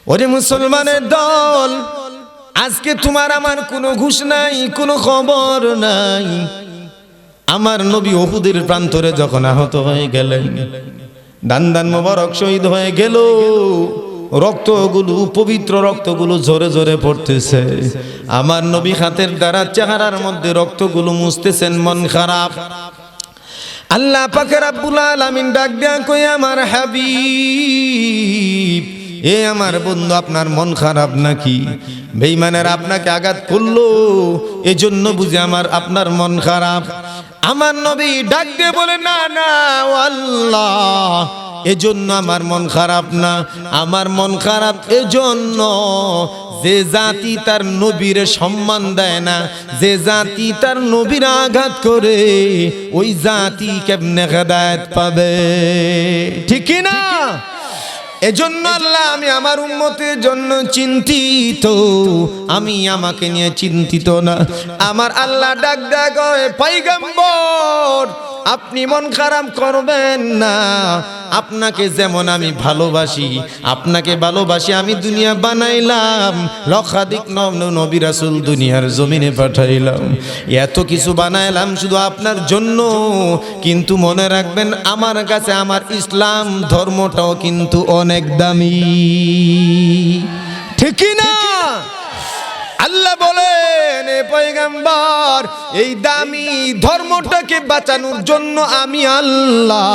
ওরে মুসলমানের দল, আজকে তোমার আমার কোনো ঘুষ নাই, কোনো খবর নাই। আমার নবী উহুদের প্রান্তরে যখন আহত হয়ে গেলেন, দান মোবারক শহীদ হয়ে গেল, রক্তগুলো, পবিত্র রক্তগুলো ঝরে ঝরে পড়তেছে। আমার নবী হাতের দ্বারা চেহারার মধ্যে রক্তগুলো মুছতেছেন, মন খারাপ। আল্লাহ পাক রব্বুল আলামিন ডাক দেয়া কই, আমার হাবিব, এ আমার বন্ধু, আপনার মন খারাপ নাকি? বেঈমানেরা আপনাকে আঘাত করলো, এজন্য বুঝি আপনার মন খারাপ? আমার নবী ডাক দিয়ে বলে, না না ও আল্লাহ, এজন্য আমার মন খারাপ না। আমার মন খারাপ এজন্য যে জাতি তার নবীর সম্মান দেয় না, যে জাতি তার নবীর আঘাত করে, ওই জাতি কেমনে হেদায়েত পাবে? ঠিক কি না? এজন্য আল্লাহ, আমি আমার উম্মতের জন্য চিন্তিত, আমি আমাকে নিয়ে চিন্তিত না। আমার আল্লাহ ডাক ডাক, পয়গম্বর, আপনি মন খারাপ করবেন না। আপনাকে যেমন আমি ভালোবাসি, আপনাকে ভালোবাসি আমি দুনিয়া বানাইলাম, লক্ষাধিক নবী রাসূল দুনিয়ার জমিনে পাঠাইলাম, এত কিছু বানাইলাম শুধু আপনার জন্য। কিন্তু মনে রাখবেন, আমার কাছে আমার ইসলাম ধর্মটাও কিন্তু অনেক দামি। ঠিক না? আল্লাহ বলেন, এ পয়গম্বর, এই দামি ধর্মটাকে বাঁচানোর জন্য আমি আল্লাহ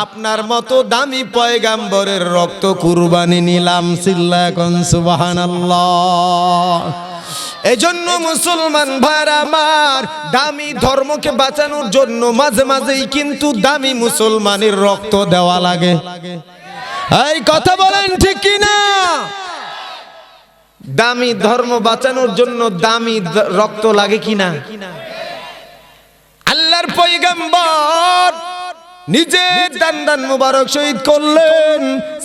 আপনার মতো দামি পয়গম্বরের রক্ত কুরবানি নিলাম। চিল্লায়া কোন সুবহানাল্লাহ। এজন্য মুসলমান ভাইরা আমার, দামি ধর্মকে বাঁচানোর জন্য মাঝে মাঝেই কিন্তু দামি মুসলমানের রক্ত দেওয়া লাগে। এই কথা বলেন ঠিক কি না? দামি ধর্ম বাঁচানোর জন্য দামি রক্ত লাগে কিনা? আল্লাহর পয়গম্বর নিজে দান মোবারক শহীদ করলেন,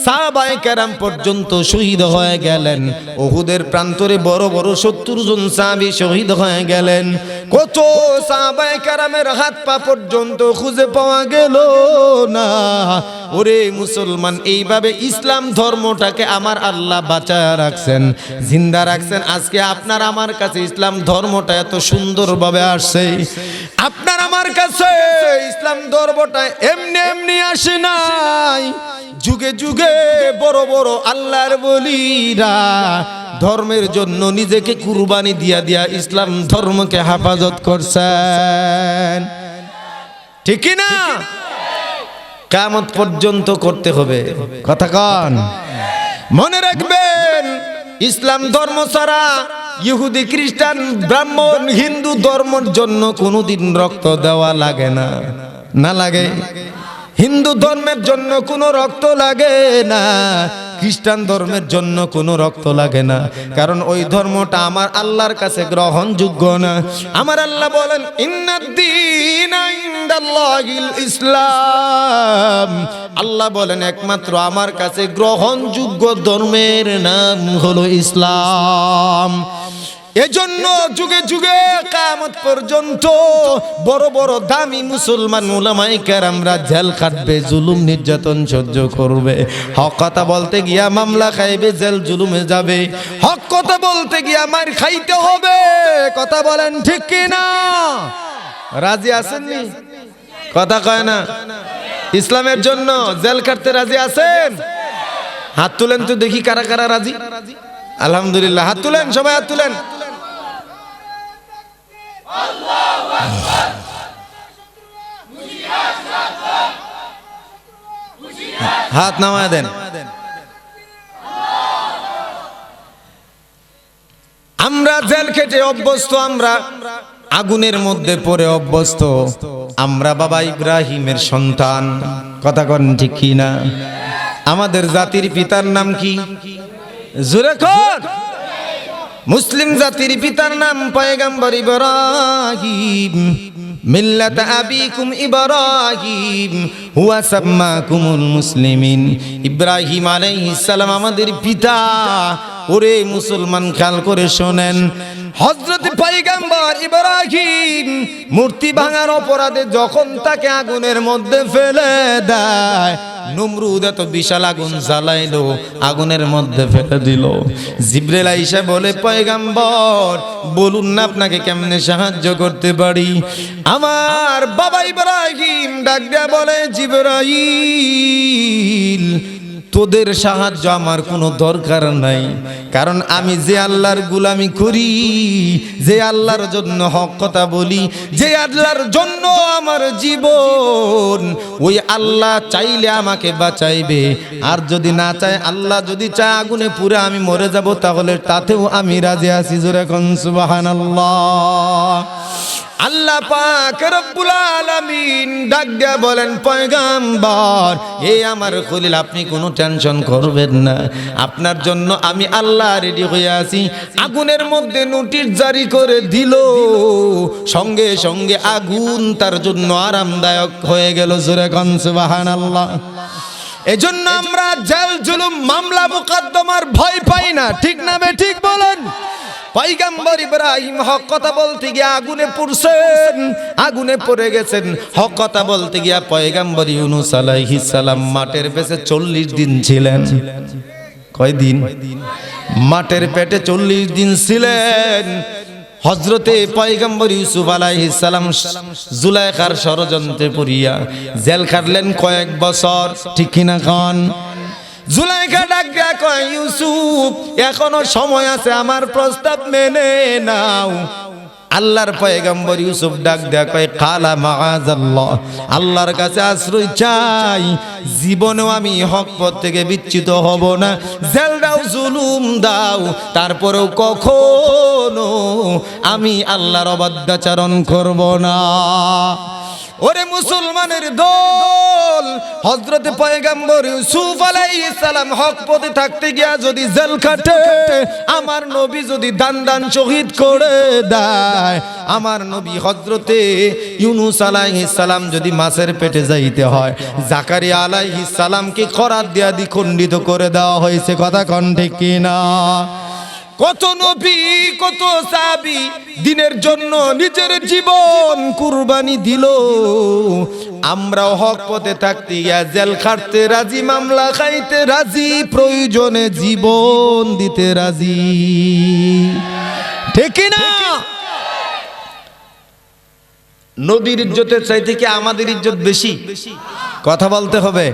সাহাবায়ে কেরাম পর্যন্ত শহীদ হয়ে গেলেন। উহুদের প্রান্তরে বড় বড় ৭০ জন সাহাবী শহীদ হয়ে গেলেন। কত সাহাবায়ে কেরামের হাত পা পর্যন্ত খুঁজে পাওয়া গেল না। ওরে মুসলমান, এইভাবে ইসলাম ধর্মটাকে আমার আল্লাহ বাঁচায় রাখছেন, জিন্দা রাখছেন। আজকে আপনার আমার কাছে ইসলাম ধর্মটা এত সুন্দরভাবে আসছে। আপনার আমার কাছে ইসলাম ধর্মটা এমনি এমনি আসে নাই। যুগে যুগে বড় বড় আল্লাহর ওলিরা ধর্মের জন্য নিজেকে কুরবানি দিয়া দিয়া ইসলাম ধর্মকে হেফাজত করছেন। ঠিক না? কিয়ামত পর্যন্ত করতে হবে। কথা কন, মনে রাখবেন, ইসলাম ধর্ম ছাড়া ইহুদি, খ্রিস্টান, ব্রাহ্মণ, হিন্দু ধর্মের জন্য কোনোদিন রক্ত দেওয়া লাগে না। না লাগে? হিন্দু ধর্মের জন্য কোনো রক্ত লাগে না, খ্রিস্টান ধর্মের জন্য কোনো রক্ত লাগে না, কারণ ওই ধর্মটা আমার আল্লাহর কাছে গ্রহণযোগ্য না। আমার আল্লাহ বলেন, ইন্নাদ-দীনা ইনদাল্লাহিল ইসলাম। আল্লাহ বলেন, একমাত্র আমার কাছে গ্রহণযোগ্য ধর্মের নাম হলো ইসলাম। এজন্য যুগে যুগে কিয়ামত পর্যন্ত বড় বড় দামি মুসলমান উলামায়ে কেরামরা জেল খাটবে, জুলুম নির্যাতন সহ্য করবে। হক কথা বলতে গিয়া মামলা খাইবে, জেল জুলুমে যাবে। হক কথা বলতে গিয়া মার খাইতে হবে। কথা বলেন ঠিক কি না? রাজি আছেননি? কথা কয় না? ইসলামের জন্য জেল খাটতে রাজি আছেন? হাত তুলেন তো দেখি, কারা কারা রাজি। আলহামদুলিল্লাহ, হাত তুলেন, সবাই হাত তুলেন। হাত নামায় দেন। আমরা জেল খেটে অভ্যস্ত, আমরা আগুনের মধ্যে পড়ে অভ্যস্ত। আমরা বাবা ইব্রাহিমের সন্তান। কথা কন ঠিক কি না? আমাদের জাতির পিতার নাম কি? জোরে কর। মুসলিম জাতির পিতার নাম পয়গম্বর ইব্রাহিম। মিল্লাত আবিকুম ইব্রাহিম হুয়া সাম্মাকুমুল মুসলিমিন। ইব্রাহিম আলাইহিস সালাম আমাদের পিতা। ওরে মুসলমান, খেয়াল করে শোনেন, হযরত পয়গম্বর ইব্রাহিম মূর্তি ভাঙার অপরাধে যখন তাকে আগুনের মধ্যে ফেলে দেয়, নমরুদ এত বিশাল আগুন জ্বালাইলো, আগুনের মধ্যে ফেলে দিল। জিবরাইল আইসা বলে, পয়গম্বর বলুন না আপনাকে কেমনে সাহায্য করতে পারি। আমার বাবা ইব্রাহিম ডাক দিয়া বলে, জিবরাইল তোদের সাহায্য আমার কোনো দরকার নাই, কারণ আমি যে আল্লাহর গোলামি করি, যে আল্লাহর জন্য হক কথা বলি, যে আল্লাহর জন্য আমার জীবন, ওই আল্লাহ চাইলে আমাকে বাঁচাইবে, আর যদি না চায়, আল্লাহ যদি চায় আগুনে পুড়ে আমি মরে যাব, তাহলে তাতেও আমি রাজি আছি। জোরে কোন সুবহানাল্লাহ। আল্লাহ পাক রব্বুল আলামিন ডাক দিয়া বলেন, পয়গম্বর এই আমার খলিল আপনি কোনো টেনশন করবেন না, আপনার জন্য আমি আল্লাহ রেডি হয়ে আছি। আগুনের মধ্যে নোটিশ জারি করে দিল, সঙ্গে সঙ্গে আগুন তার জন্য আরামদায়ক হয়ে গেল। জোরে কোন সুবহানাল্লাহ। এজন্য আমরা জেল জুলুম মামলা মুকদ্দমার ভয় পাই না, ঠিক না বে ঠিক বলেন? পয়গম্বর ইব্রাহিম হক কথা বলতে গিয়ে আগুনে পুড়ছেন, আগুনে পড়ে গেছেন। হক কথা বলতে গিয়া পয়গম্বর ইউনূস আলাইহিস সালাম মাঠের পেটে 40 দিন ছিলেন। কয় দিন? মাঠের পেটে 40 দিন ছিলেন। হযরতে পয়গম্বর ইউসুফ আলাইহিস সালাম জুলাইখার ষড়যন্ত্রে পড়িয়া জেল খাটলেন কয়েক বছর, ঠিক কিনা খান? জুলাইখা ডাক দিয়া কয়, ইউসুফ এখনো সময় আছে, আমার প্রস্তাব মেনে নাও। আল্লাহর পয়গম্বর ইউসুফ ডাক দিয়া কয়, কালা মাআযাল্লাহ, আল্লাহর কাছে আশ্রয় চাই, জীবনেও আমি হক পথ থেকে বিচ্যুত হব না। জেল দাও, জুলুম দাও, তারপরেও কখনো আমি আল্লাহর অবাধ্যাচরণ করব না। ওরে মুসলমানের দল, হযরতে পয়গম্বর ইউসুফ আলাইহিস সালাম হক পথে থাকতে গিয়া যদি জেল খাটে, আমার নবী যদি দান দান শহীদ করে দেয়, আমার নবী হযরতে ইউনূস আলাইহিস সালাম যদি মাছের পেটে যাইতে হয়, জাকারিয়া আলাইহিস সালামকে করাত দিয়া দ্বিখণ্ডিত করে দেওয়া হয়েছে। কথা কোন ঠিক কিনা? কত নবী, কত সাহাবী দিনের জন্য নিজের জীবন কুরবানি দিল। আমরাও হক পথে থাকতে গিয়া জেল খাটতে রাজি, মামলা খাইতে রাজি, প্রয়োজনে জীবন দিতে রাজি, ঠিক না? নবীর ইজ্জতের চাইতে কি আমাদের ইজ্জত বেশি? কথা বলতে হবে।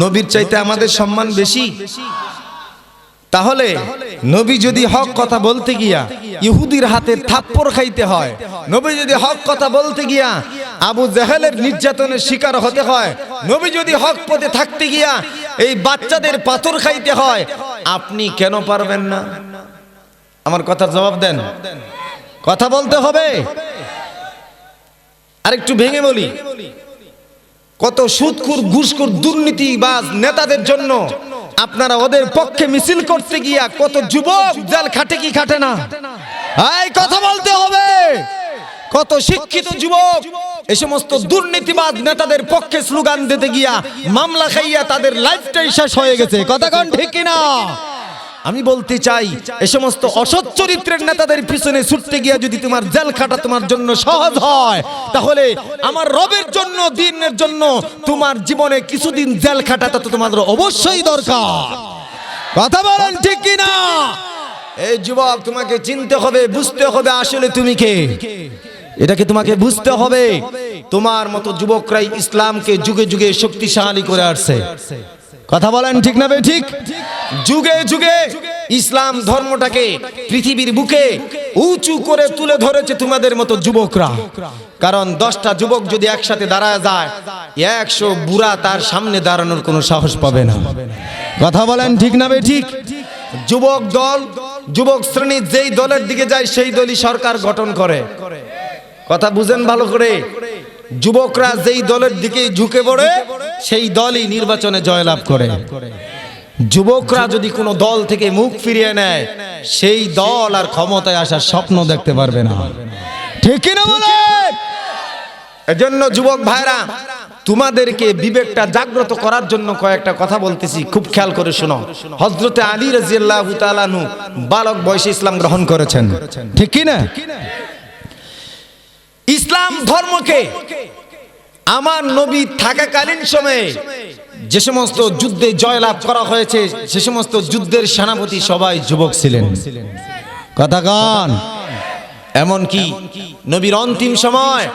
নবীর চাইতে আমাদের সম্মান বেশি। তাহলে নবী যদি হক কথা বলতে গিয়া ইহুদির হাতে থাপ্পড় খাইতে হয়, নবী যদি হক কথা বলতে গিয়া আবু জেহেলের নির্যাতনের শিকার হতে হয়, নবী যদি হক পথে থাকতে গিয়া এই বাচ্চাদের পাথর খাইতে হয়, আপনি কেন পারবেন না? আমার কথার জবাব দেন। কথা বলতে হবে। আরেকটু ভেঙে বলি, কত সুদখোর, ঘুষখোর, দুর্নীতিবাজ নেতাদের জন্য আপনারা ওদের পক্ষে মিছিল করতে গিয়া কত যুবক জেল খাটে কি খাটে না? এই কথা বলতে হবে। কত শিক্ষিত যুবক এই সমস্ত দুর্নীতিবাজ নেতাদের পক্ষে স্লোগান দিতে গিয়া মামলা খাইয়া তাদের লাইফটাই শেষ হয়ে গেছে। কথা কোন ঠিক কিনা? আমি বলতে চাই, এই সমস্ত অসৎ চরিত্রের নেতাদের পিছনে ছুটতে গিয়া যদি তোমার জেল খাটা তোমার জন্য সহজ হয়, তাহলে আমার রবের জন্য, দ্বীনের জন্য তোমার জীবনে কিছুদিন জেল খাটা তো তোমার অবশ্যই দরকার। কথা বলেন ঠিক কিনা? এই যুবক, তোমাকে চিনতে হবে, বুঝতে হবে আসলে তুমি কে। এটাকে তোমাকে বুঝতে হবে। তোমার মতো যুবকরাই ইসলামকে যুগে যুগে শক্তিশালী করে আসছে। কথা বলেন ঠিক না ভাই? ঠিক। যুগে যুগে ইসলাম ধর্মটাকে পৃথিবীর বুকে উঁচু করে তুলে ধরেছে তোমাদের মতো যুবকরা। কারণ 10টা যুবক যদি একসাথে দাঁড়ায় যায়, 100 বুড়া তার সামনে দাঁড়ানোর কোনো সাহস পাবে না। কথা বলেন ঠিক না ভাই? ঠিক। যুবক দল, যুবক শ্রেণী যেই দলের দিকে যায় সেই দলই সরকার গঠন করে। কথা বুঝেন ভালো করে। যুবকরা যেই দলের দিকে ঝুঁকে পড়ে সেই দলই নির্বাচনে জয়লাভ করে। যুবকরা যদি কোনো দল থেকে মুখ ফিরিয়ে নেয়, সেই দল আর ক্ষমতায় আসার স্বপ্ন দেখতে পারবে না। ঠিক কি না বলেন? এজন্য যুবক ভাইরা, তোমাদেরকে বিবেকটা জাগ্রত করার জন্য কয়েকটা কথা বলতেছি, খুব খেয়াল করে শোনো। হযরতে আলী রাদিয়াল্লাহু তাআলা আনহু বালক বয়সে ইসলাম গ্রহণ করেছেন, ঠিক কি না? ইসলাম ধর্মকে আমার নবী থাকাকালীন সময়ে যে সমস্ত যুদ্ধে জয়লাভ করা হয়েছে সে সমস্ত যুদ্ধের সেনাপতি সবাই যুবক ছিলেন। কথা কন। এমনকি নবীর অন্তিম সময়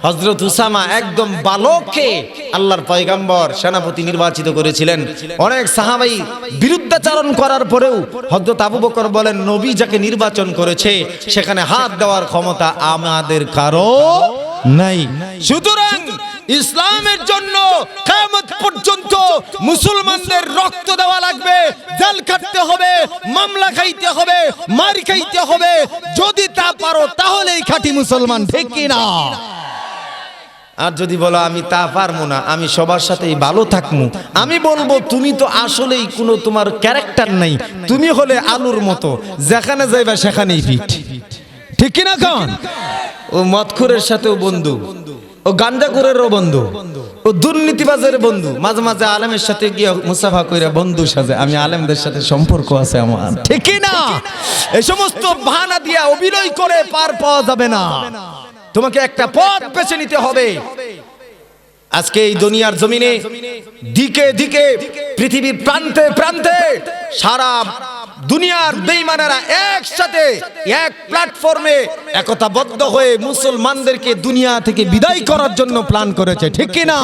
হযরত উসামা একদম বালককে আল্লাহর পয়গম্বর সেনাপতি নির্বাচিত করেছিলেন। অনেক সাহাবাই বিরুদ্ধাচরণ করার পরেও হযরত আবু বকর বলেন, নবী যাকে নির্বাচন করেছে সেখানে হাত দেওয়ার ক্ষমতা আমাদের কারো নাই। সুতরাং ইসলামের জন্য কিয়ামত পর্যন্ত মুসলমানদের রক্ত দেওয়া লাগবে, জেল কাটতে হবে, মামলা খাইতে হবে, মার খাইতে হবে। যদি তা পারো তাহলেই খাঁটি মুসলমান, ঠিক কি না? আর যদি বলো আমি তা পারবো না, আমি সবার সাথেই ভালো থাকবো, আমি বলবো তুমি তো আসলেই কোনো তোমার ক্যারেক্টার নাই, তুমি হলে আলুর মতো, যেখানে যাইবা সেখানেই পিঠ, ঠিক কি না? কন ও মদখোরের সাথেও বন্ধু, ও গাঞ্জাখোরেরও বন্ধু, ও দুর্নীতিবাজের বন্ধু, মাঝে মাঝে আলেমের সাথে গিয়ে মুসাফা কইরা বন্ধু সাজে, আমি আলেমদের সাথে সম্পর্ক আছে আমার, ঠিক কি না? এই সমস্ত বাহানা দিয়া অভিনয় করে পার পাওয়া যাবে না। তোমাকে একটা পথ বেছে নিতে হবে। আজকে এই দুনিয়ার জমিনে দিকে দিকে পৃথিবীর প্রান্তে প্রান্তে সারা দুনিয়ার বেঈমানেরা একসাথে এক প্ল্যাটফর্মে একতাবদ্ধ হয়ে মুসলমানদেরকে দুনিয়া থেকে বিদায় করার জন্য প্ল্যান করেছে, ঠিক কি না?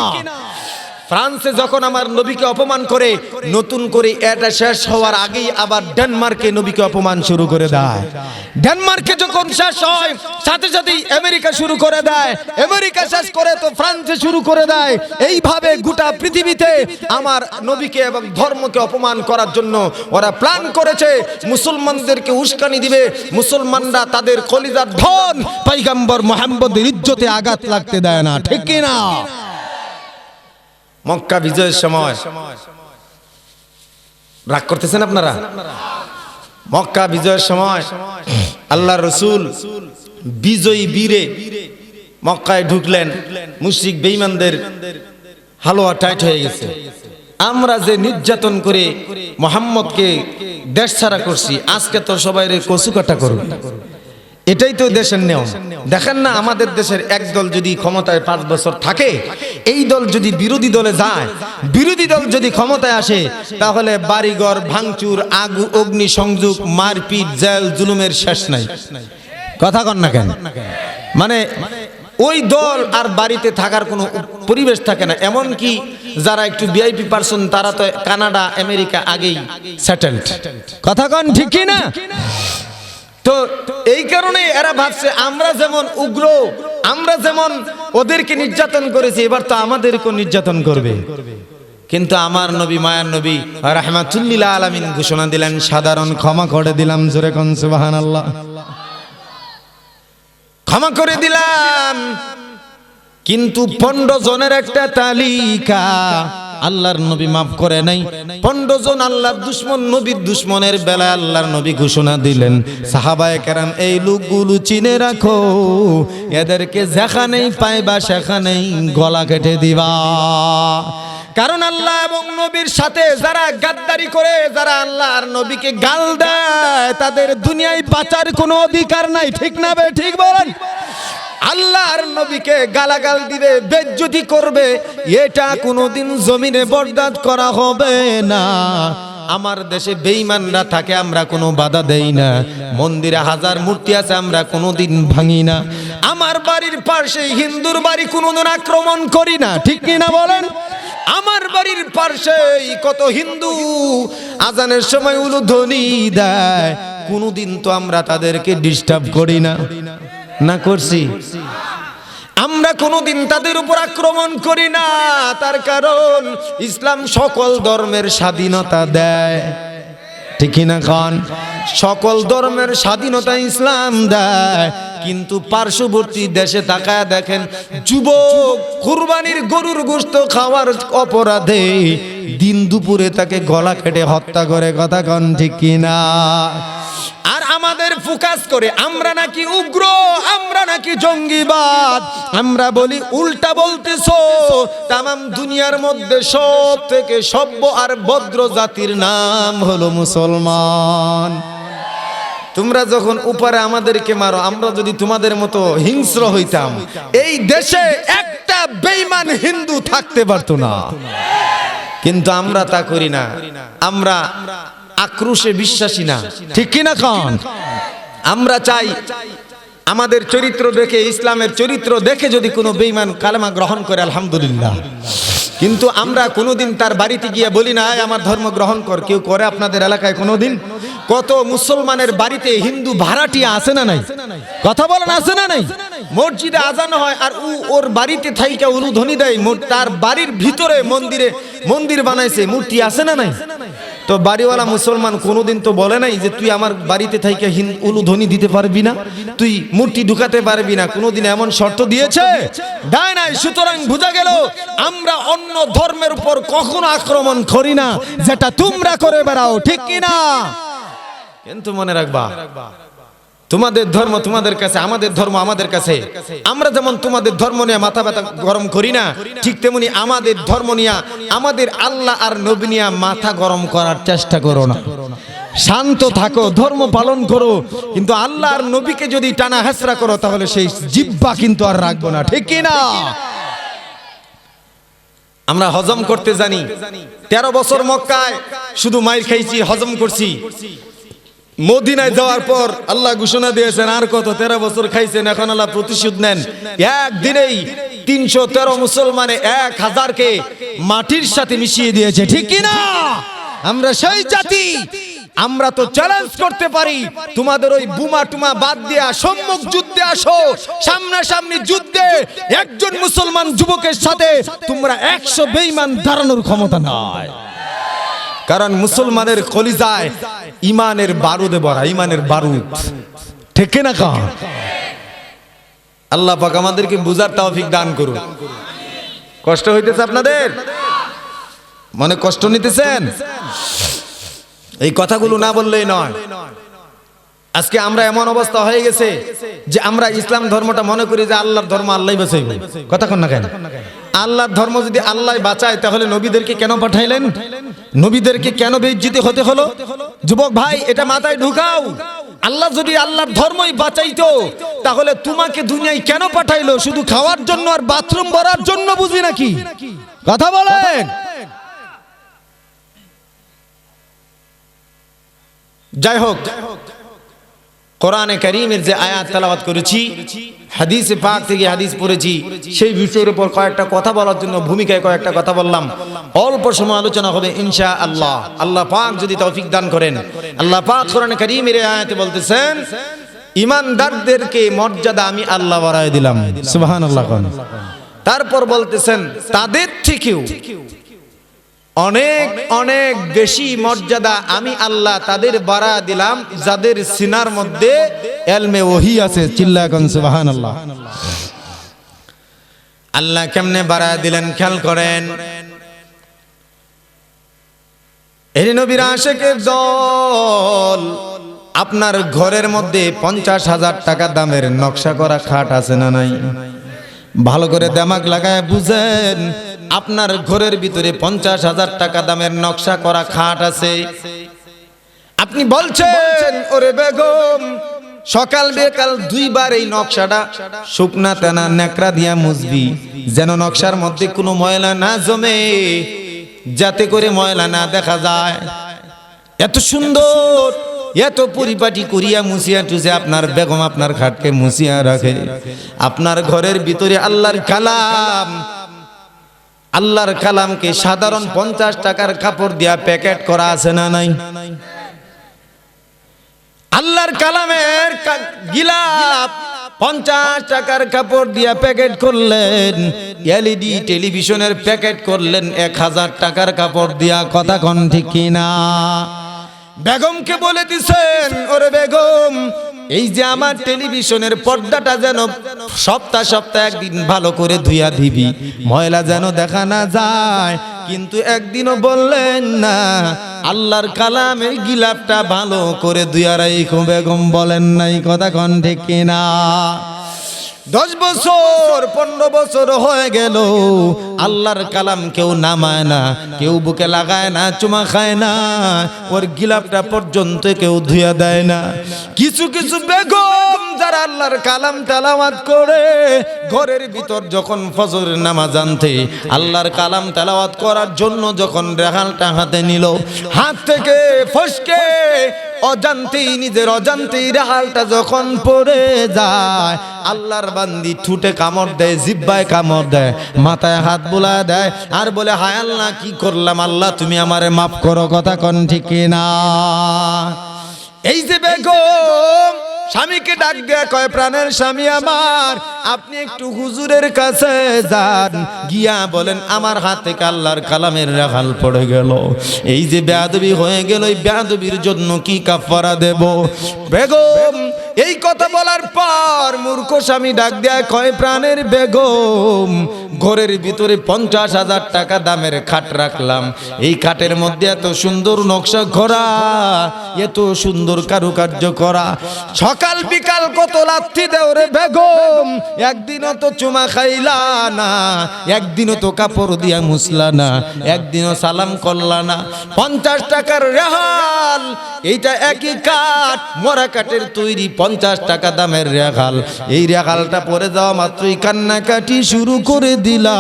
ফ্রান্সে যখন আমার নবীকে অপমান করে, নতুন করে এটা শেষ হওয়ার আগেই আবার ডেনমার্কে নবীকে অপমান শুরু করে দেয়। ডেনমার্কে যখন শেষ হয় সাথে সাথেই আমেরিকা শুরু করে দেয়, আমেরিকা শেষ করে তো ফ্রান্সে শুরু করে দেয়। এইভাবে গোটা পৃথিবীতে আমার নবীকে এবং ধর্মকে অপমান করার জন্য ওরা প্ল্যান করেছে। মুসলমানদেরকে উস্কানি দিবে, মুসলমানরা তাদের কলিজার ধন পয়গম্বর মুহাম্মদের ইজ্জতে আঘাত লাগতে দেয় না, ঠিক কি না? মক্কা বিজয়ের সময় রাগ করতেছেন আপনারা? মক্কা বিজয়ের সময় আল্লাহর রাসূল বিজয়ী বীরে মক্কায় ঢুকলেন, মুশরিক বেঈমানদের হালুয়া টাইট হয়ে গেছে। আমরা যে নির্যাতন করে মুহাম্মদকে দেশ ছাড়া করছি, আজকে তো সবাই কচু কাটা করবে, এটাই তো দেশের নিয়ম। দেখেন না, আমাদের দেশের এক দল যদি ক্ষমতায় 5 বছর থাকে, এই দল যদি বিরোধী দলে যায়, বিরোধী দল যদি ক্ষমতায় আসে, তাহলে বাড়িঘর ভাঙচুর, অগ্নি সংযোগ, মারপিট, জেল জুলুমের শেষ নাই। কথা কন না কেন? মানে ওই দল আর বাড়িতে থাকার কোনো পরিবেশ থাকে না। এমনকি যারা একটু ভিআইপি পারসন তারা তো কানাডা আমেরিকা আগেই সেটেলড। কথা কন, ঠিক কি না? তো এই কারণে এরা ভাবছে আমরা যেমন উগ্র, আমরা যেমন ওদেরকে নির্যাতন করেছি, এবার তো আমাদেরকেও নির্যাতন করবে। কিন্তু আমার নবী, মায়ার নবী রাহমাতুল্লিল আলামিন ঘোষণা দিলেন, সাধারণ ক্ষমা করে দিলাম। জোরে কোন সুবহানাল্লাহ। ক্ষমা করে দিলাম, কিন্তু 15 জনের একটা তালিকা আল্লাহর নবী মাফ করে নাই। 15 জন আল্লাহর দুশমন, নবীর দুশমনের বেলায় আল্লাহর নবী ঘোষণা দিলেন, সাহাবায়ে কেরাম এই লোকগুলো চিনে রাখো, এদেরকে যেখানেই পাইবা সেখানেই গলা কেটে দিবা। কারণ আল্লাহ এবং নবীর সাথে যারা গাদ্দারি করে, যারা আল্লাহর নবীকে গাল দেয়, তাদের দুনিয়ায় বাঁচার কোনো অধিকার নাই, ঠিক না বে ঠিক বলেন? আল্লাহর নবীকে গালাগাল দিবে, বেজ্জতি করবে, এটা কোনোদিন জমিনে বরদাস্ত করা হবে না। আমার দেশে বেঈমানরা থাকে, আমরা কোনো বাধা দেই না। মন্দিরে হাজার মূর্তি আছে, আমরা কোনোদিন ভাঙি না। আমার বাড়ির পাশে হিন্দুর বাড়ি কোনোদিন আক্রমণ করি না, ঠিক কি না বলেন? আমার বাড়ির পাশে কত হিন্দু আজানের সময় উলুধ্বনি দেয়, কোনোদিন তো আমরা তাদেরকে ডিস্টার্ব করি না। না করছি? আমরা কোনোদিন তাদের উপর আক্রমণ করি না। তার কারণ ইসলাম সকল ধর্মের স্বাধীনতা দেয়, ঠিক না? খান সকল ধর্মের স্বাধীনতা ইসলাম দেয়, কিন্তু পার্শ্ববর্তী দেশে তাকায় দেখেন, যুবক কুরবানির গরুর গোশত খাওয়ার অপরাধে দিন দুপুরে তাকে গলা কেটে হত্যা করে। কথা কন, ঠিক কিনা? আর আমাদের ফোকাস করে আমরা নাকি উগ্র, আমরা নাকি জঙ্গিবাদ। আমরা বলি উল্টা বলতেছো। তামাম দুনিয়ার মধ্যে সব থেকে সভ্য আর ভদ্র জাতির নাম হলো মুসলমান। তোমরা যখন উপরে আমাদেরকে মারো, আমরা যদি তোমাদের মতো হিংস্র হইতাম, এই দেশে একটা বেঈমান হিন্দু থাকতে পারতো না। কিন্তু আমরা তা করি না, আমরা আক্রোশে বিশ্বাসী না, ঠিক কিনা কন? আমরা চাই আমাদের চরিত্র দেখে, ইসলামের চরিত্র দেখে যদি কোনো বেঈমান কালেমা গ্রহণ করে আলহামদুলিল্লাহ, কিন্তু আমরা কোনোদিন তার বাড়িতে গিয়ে বলি না আমার ধর্ম গ্রহণ কর। কেউ করে আপনাদের এলাকায় কোনোদিন? কত মুসলমানের বাড়িতে হিন্দু ভাড়াটিয়া আছে না নাই? কথা বলেন, আছে না নাই? মসজিদে আজান হয় আর ওর বাড়িতে থাইকা উলুধ্বনি দেয়, তার বাড়ির ভিতরে মন্দির বানাইছে, মূর্তি আছে না নাই? তো বাড়িওয়ালা মুসলমান কোনোদিন তো বলে নাই যে তুই আমার বাড়িতে থাইকা উলুধ্বনি দিতে পারবি না, তুই মূর্তি ঢুকাতে পারবি না, কোনোদিন এমন শর্ত দিয়েছে? দেয় নাই। সুতরাং বোঝা গেল আমরা অন্য ধর্মের উপর কখনো আক্রমণ করি না, যেটা তোমরা করে বেড়াও, ঠিক কিনা? কিন্তু মনে রাখবা, তোমাদের ধর্ম তোমাদের কাছে, আমাদের ধর্ম আমাদের কাছে। আমরা যেমন তোমাদের ধর্ম নিয়ে মাথা ব্যথা গরম করি না, ঠিক তেমনি আমাদের ধর্ম নিয়ে, আমাদের আল্লাহ আর নবী নিয়ে মাথা গরম করার চেষ্টা করো না। শান্ত থাকো, ধর্ম পালন করো, কিন্তু আল্লাহ আর নবীকে যদি টানা হেসরা করো তাহলে সেই জিহ্বা কিন্তু আর রাখবো না, ঠিক কি না? আমরা হজম করতে জানি। 13 বছর মক্কায় শুধু মাইর খাইছি, হজম করছি। মদিনায় যাওয়ার পর আল্লাহ ঘোষণা দিয়েছেন আর কত 13 বছর খাইছেন, এখন আল্লাহ প্রতিশোধ নেন। একদিনেই 313 মুসলমানে 1000কে মাটির সাথে মিশিয়ে দিয়েছে, ঠিক কি না? আমরা সেই জাতি, আমরা তো চ্যালেঞ্জ করতে পারি, তোমাদের ওই বুমা টুমা বাদ দিয়া সম্মুখ যুদ্ধে আসো, সামনাসামনি যুদ্ধে একজন মুসলমান যুবকের সাথে তোমরা 100 বেঈমান দাঁড়ানোর ক্ষমতা নাই। কারণ মুসলমানের কলিজায় ইমানের বারুদে ভরা, ইমানের বারুদ, ঠিক না? কারণ আল্লাহ পাক আমাদেরকে বুঝার তৌফিক দান করুন। কষ্ট হইতেছে আপনাদের? মনে কষ্ট নিতেছেন? এই কথাগুলো না বললেই নয়। আজকে আমরা এমন অবস্থা হয়ে গেছে যে আমরা ইসলাম ধর্মটা মনে করি যে আল্লাহর ধর্ম আল্লাহই বাঁচাইবে। কথা কন না কেন? আল্লাহর ধর্ম যদি আল্লাহ বাঁচায় তাহলে নবীদেরকে কেন পাঠাইলেন? নবীদেরকে কেন বেইজ্জতি হতে হলো? যুবক ভাই, এটা মাথায় ঢুকাও। আল্লাহ যদি আল্লাহর ধর্মই বাঁচাইতো তাহলে তোমাকে দুনিয়ায় কেন পাঠাইলো? শুধু খাওয়ার জন্য আর বাথরুম ভরার জন্য বুঝি নাকি? কথা বলেন। যাই হোক, কোরআনে কারীমের যে আয়াত তেলাওয়াত করেছি, হাদিসে পাক থেকে হাদিস পড়েছি, সেই বিষয়ের উপর কয়েকটা কথা বলার জন্য ভূমিকায় কয়েকটা কথা বললাম। অল্প সময় আলোচনা হবে ইনশাআল্লাহ, আল্লাহ পাক যদি তৌফিক দান করেন। আল্লাহ পাক কোরআনে কারীমের আয়াতে বলতেছেন, ঈমানদারদেরকে মর্যাদা আমি আল্লাহ বাড়ায় দিলাম। সুবহানাল্লাহ। তারপর বলতেছেন তাদের থেকেও অনেক অনেক বেশি মর্যাদা আমি আল্লাহ তাদের বাড়া দিলাম যাদের সিনার মধ্যে ইলমে ওহী আছে। চিল্লায়া কোন সুবহানাল্লাহ। আল্লাহ কেমনে বাড়া দিলেন খেয়াল করেন। এই নবীর আশিকের দল, আপনার ঘরের মধ্যে 50,000 টাকা দামের নকশা করা খাট আছে না নাই? ভালো করে দিমাগ লাগায় বুঝেন, আপনার ঘরের ভিতরে 50,000 টাকা দামের নকশা করা খাট আছে। আপনি বলছেন ওরে বেগম সকাল বিকাল 2 বার এই নকশাটা শুকনা তেনা নেকড়া দিয়া মুছবি, যেন নকশার মধ্যে কোনো ময়লা না জমে, যাতে করে ময়লা না দেখা যায়। এত সুন্দর, এত পরিপাটি করিয়া মুছিয়া টুসে আপনার বেগম আপনার খাটকে মুছিয়া রাখে। আপনার ঘরের ভিতরে আল্লাহর কালাম, আল্লাহর কালামকে সাধারণ 50 টাকার কাপড় দিয়া প্যাকেট করা আছে না নাই? আল্লাহর কালামের গিলাপ 50 টাকার কাপড় দিয়া প্যাকেট করলেন, এলইডি টেলিভিশনের প্যাকেট করলেন 1000 টাকার কাপড় দিয়া। কথা কোন ঠিক কিনা? বেগমকে বলে দিছেন ওরে বেগম এই যে আমার টেলিভিশনের পর্দাটা যেন সপ্তাহ সপ্তাহ একদিন ভালো করে ধুইয়া দিবি, ময়লা যেন দেখা না যায়। কিন্তু একদিনও বললেন না আল্লাহর কালামের গিলাপটা ভালো করে ধুইয়া রাখো। বেগম বলেন নাই। কথা কোন ঠিক কিনা? 10 বছর 15 বছর হয়ে গেল, আল্লাহর কালাম কেউ নামায় না, কেউ বুকে লাগায় না, চুমা খায় না, ওর গিলাপটা পর্যন্ত কেউ ধুইয়া দেয় না। কিছু কিছু বেগম যারা আল্লাহর কালাম তেলাওয়াত করে ঘরের ভিতর যখন ফজরের নামাজ আনতে আল্লাহর কালাম তেলাওয়াত করার জন্য যখন রেহালটা হাতে নিল, হাত থেকে ফসকে অজান্তেই নিজের অজান্তেই রেহালটা যখন পড়ে যায়, আল্লাহর বান্দি ঠুটে কামড় দেয়, জিহ্বায় কামড় দেয়, মাথায় হাত বুলায় দেয় আর বলে, হায় আল্লাহ কি করলাম, আল্লাহ তুমি আমারে মাফ করো। কথা কোন ঠিক না? এই যে বেগম স্বামীকে ডাক দেয়া কয়, প্রাণের স্বামী আমার, আপনি একটু হুজুরের কাছে যান, গিয়া বলেন আমার হাত থেকে আল্লাহর কালামের রেহাল পড়ে গেল। এই যে বেয়াদবি হয়ে গেল, এই বেয়াদবির জন্য কি কাফারা দেব? বেগম এই কথা বলার পর মূর্খ স্বামী ডাক দেয়া কয়, প্রাণের বেগম, ঘরের ভিতরে 50,000 টাকা দামের খাট রাখলাম, এই খাটের মধ্যে এত সুন্দর নকশা করা, এত সুন্দর কারুকার্য করা, সকাল বিকাল কত লাথি দেও রে বেগম, একদিনও তো চুমা খাইলা না, একদিনও তো কাপড় দিয়া মুছলা না, একদিনও সালাম করলা না। 50 টাকার রেহাল, এইটা একই কাঠ, মরা কাঠের তৈরি, 50 টাকা দামের রেহাল। এই রেহালটা পরে যাওয়া মাত্রই কান্নাকাটি শুরু করে দিলা,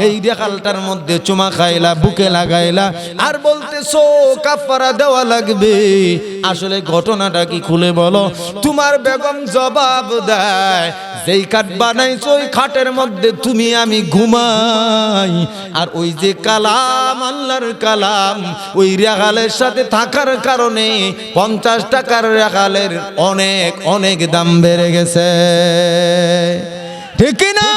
এই রেহালটার মধ্যে চুমা খাইলা, বুকে লাগাইলা আর বলতেছো কাফারা দেওয়া লাগবে। আসলে ঘটনাটা কি খুলে বলো? তোমার বেগম জবাব দেয়, যেই খাট বানাইছো ওই খাটের মধ্যে তুমি আমি ঘুমাই, আর ওই যে কালাম, আল্লাহর কালাম, ওই রেহালের সাথে থাকার কারণে 50 টাকার রেহালের অনেক অনেক দাম বেড়ে গেছে। ঠিক না?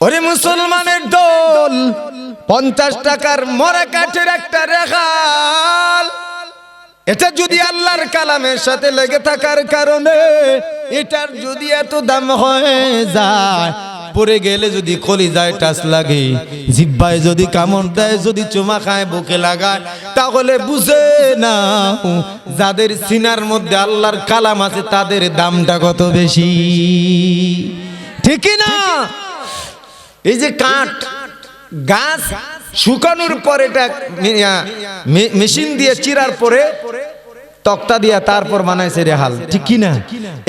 ওরে মুসলমানের দল, 50 টাকার মরা কাঠের একটা রেহাল, এটা যদি আল্লাহর কালামের সাথে লেগে থাকার কারণে এটার যদি এত দাম হয়ে যায়, পড়ে গেলে যদি কলিজায় টাচ লাগে, জিহ্বায় যদি কামড় দেয়, যদি চুমা খায়, বুকে লাগায়, তাহলে বুঝে না যাদের সিনার মধ্যে আল্লাহর কালাম আছে তাদের দামটা কত বেশি। ঠিক না? এই যে কাঠ গাছ শুকানোর পর এটা মেশিন দিয়ে চিরার পরে তক্তা দিয়া তারপর বানাইছে রেহাল। ঠিক কি না?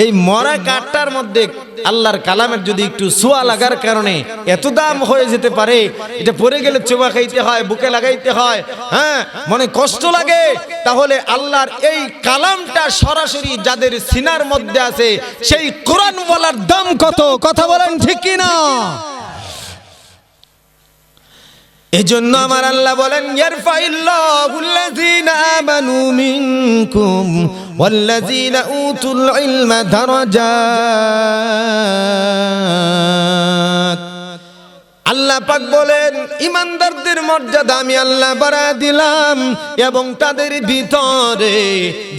এই মরা কাঠটার মধ্যে আল্লাহর কালামের যদি একটু ছোঁয়া লাগার কারণে এত দাম হয়ে যেতে পারে, এটা পড়ে গেলে চোবা খাইতে হয়, বুকে লাগাইতে হয়, হ্যাঁ, মনে কষ্ট লাগে, তাহলে আল্লাহর এই কালামটা সরাসরি যাদের সিনার মধ্যে আছে সেই কোরআন বলার দাম কত? কথা বলেন ঠিক কি না? এজন্য আমার আল্লাহ বলেন, ইয়ারফাইল্লাহুল্লাযীনা আমানু মিনকুম ওয়াল্লাযীনা উতুল ইলমা দারাজাত। আল্লাহ পাক বলেন, ইমানদারদের মর্যাদা আমি আল্লাহ বাড়ায় দিলাম, এবং তাদের ভিতরে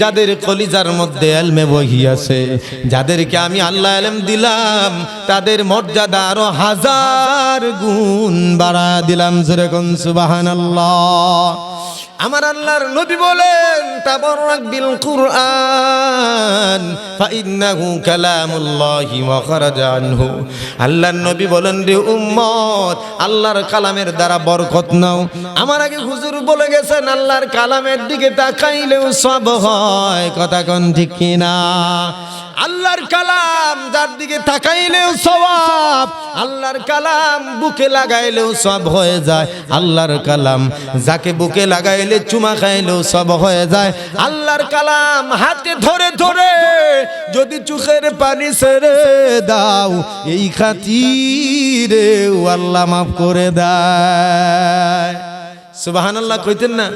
যাদের কলিজার মধ্যে ইলমে বহি আছে, যাদেরকে আমি আল্লাহ ইলম দিলাম, তাদের মর্যাদা আরো 1000 গুণ বাড়ায় দিলাম। যেরকম সুবহানাল্লাহ। আমার আল্লাহর নবী বলেন, তাবাররাক বিল কুরআন ফাইন্নাহু কালামুল্লাহি ওয়া খারাজা আনহু। আল্লাহর নবী বলেন, রে উম্মত, আল্লাহর কালামের দ্বারা বরকত নাও। আমার আগে হুজুর বলে গেছেন, আল্লাহর কালামের দিকে তাকাইলেও সব হয়। কথা কোন ঠিক কি না? আল্লাহর কালাম যার দিকে তাকাইলেও সওয়াব, আল্লাহর কালাম বুকে লাগাইলেও সব হয়ে যায়। আল্লাহর কালাম যাকে বুকে লাগাইলে চুমা খাইলেও সব হয়ে যায়। আল্লাহর কালাম হাতে ধরে ধরে যদি চোখের পানি ছেড়ে দাও, এই খাতিরে আল্লাহ মাফ করে দেয়। সুবহানাল্লাহ কইতেন না?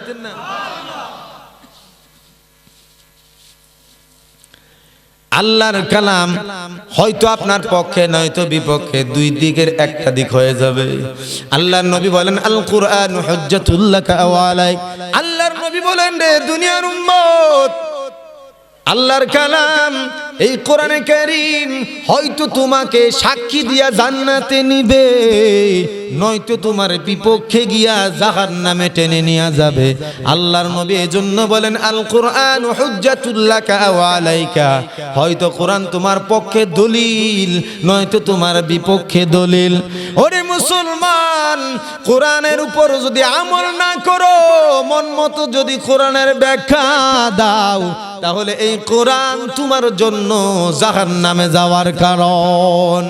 আল্লাহর কালাম হয়তো আপনার পক্ষে নয়তো বিপক্ষে, দুই দিকের একটা দিক হয়ে যাবে। আল্লাহর নবী বলেন, আল কুরআন হুজ্জাতুল লাকা ওয়া আলাইক। আল্লাহর নবী বলেন, রে দুনিয়ার উম্মত, আল্লাহর কালাম এই কোরআনে কারীম হয়তো তোমাকে সাক্ষী দিয়া জান্নাতে নিবে, নয়তো তোমার বিপক্ষে গিয়া জাহান্নামে টেনে নিয়ে যাবে। আল্লাহর নবী এজন্য বলেন আল কোরআন হুজ্জাতুল লাকা ওয়া আলাইকা, হয়তো কোরআন তোমার পক্ষে দলিল, নয়তো তোমার বিপক্ষে দলিল। ওরে মুসলমান, কোরআনের উপর যদি আমল না করো, মন মতো যদি কোরআনের ব্যাখ্যা দাও, তাহলে এই কোরআন তোমার জন্য জাহান্নামে যাওয়ার কারণ।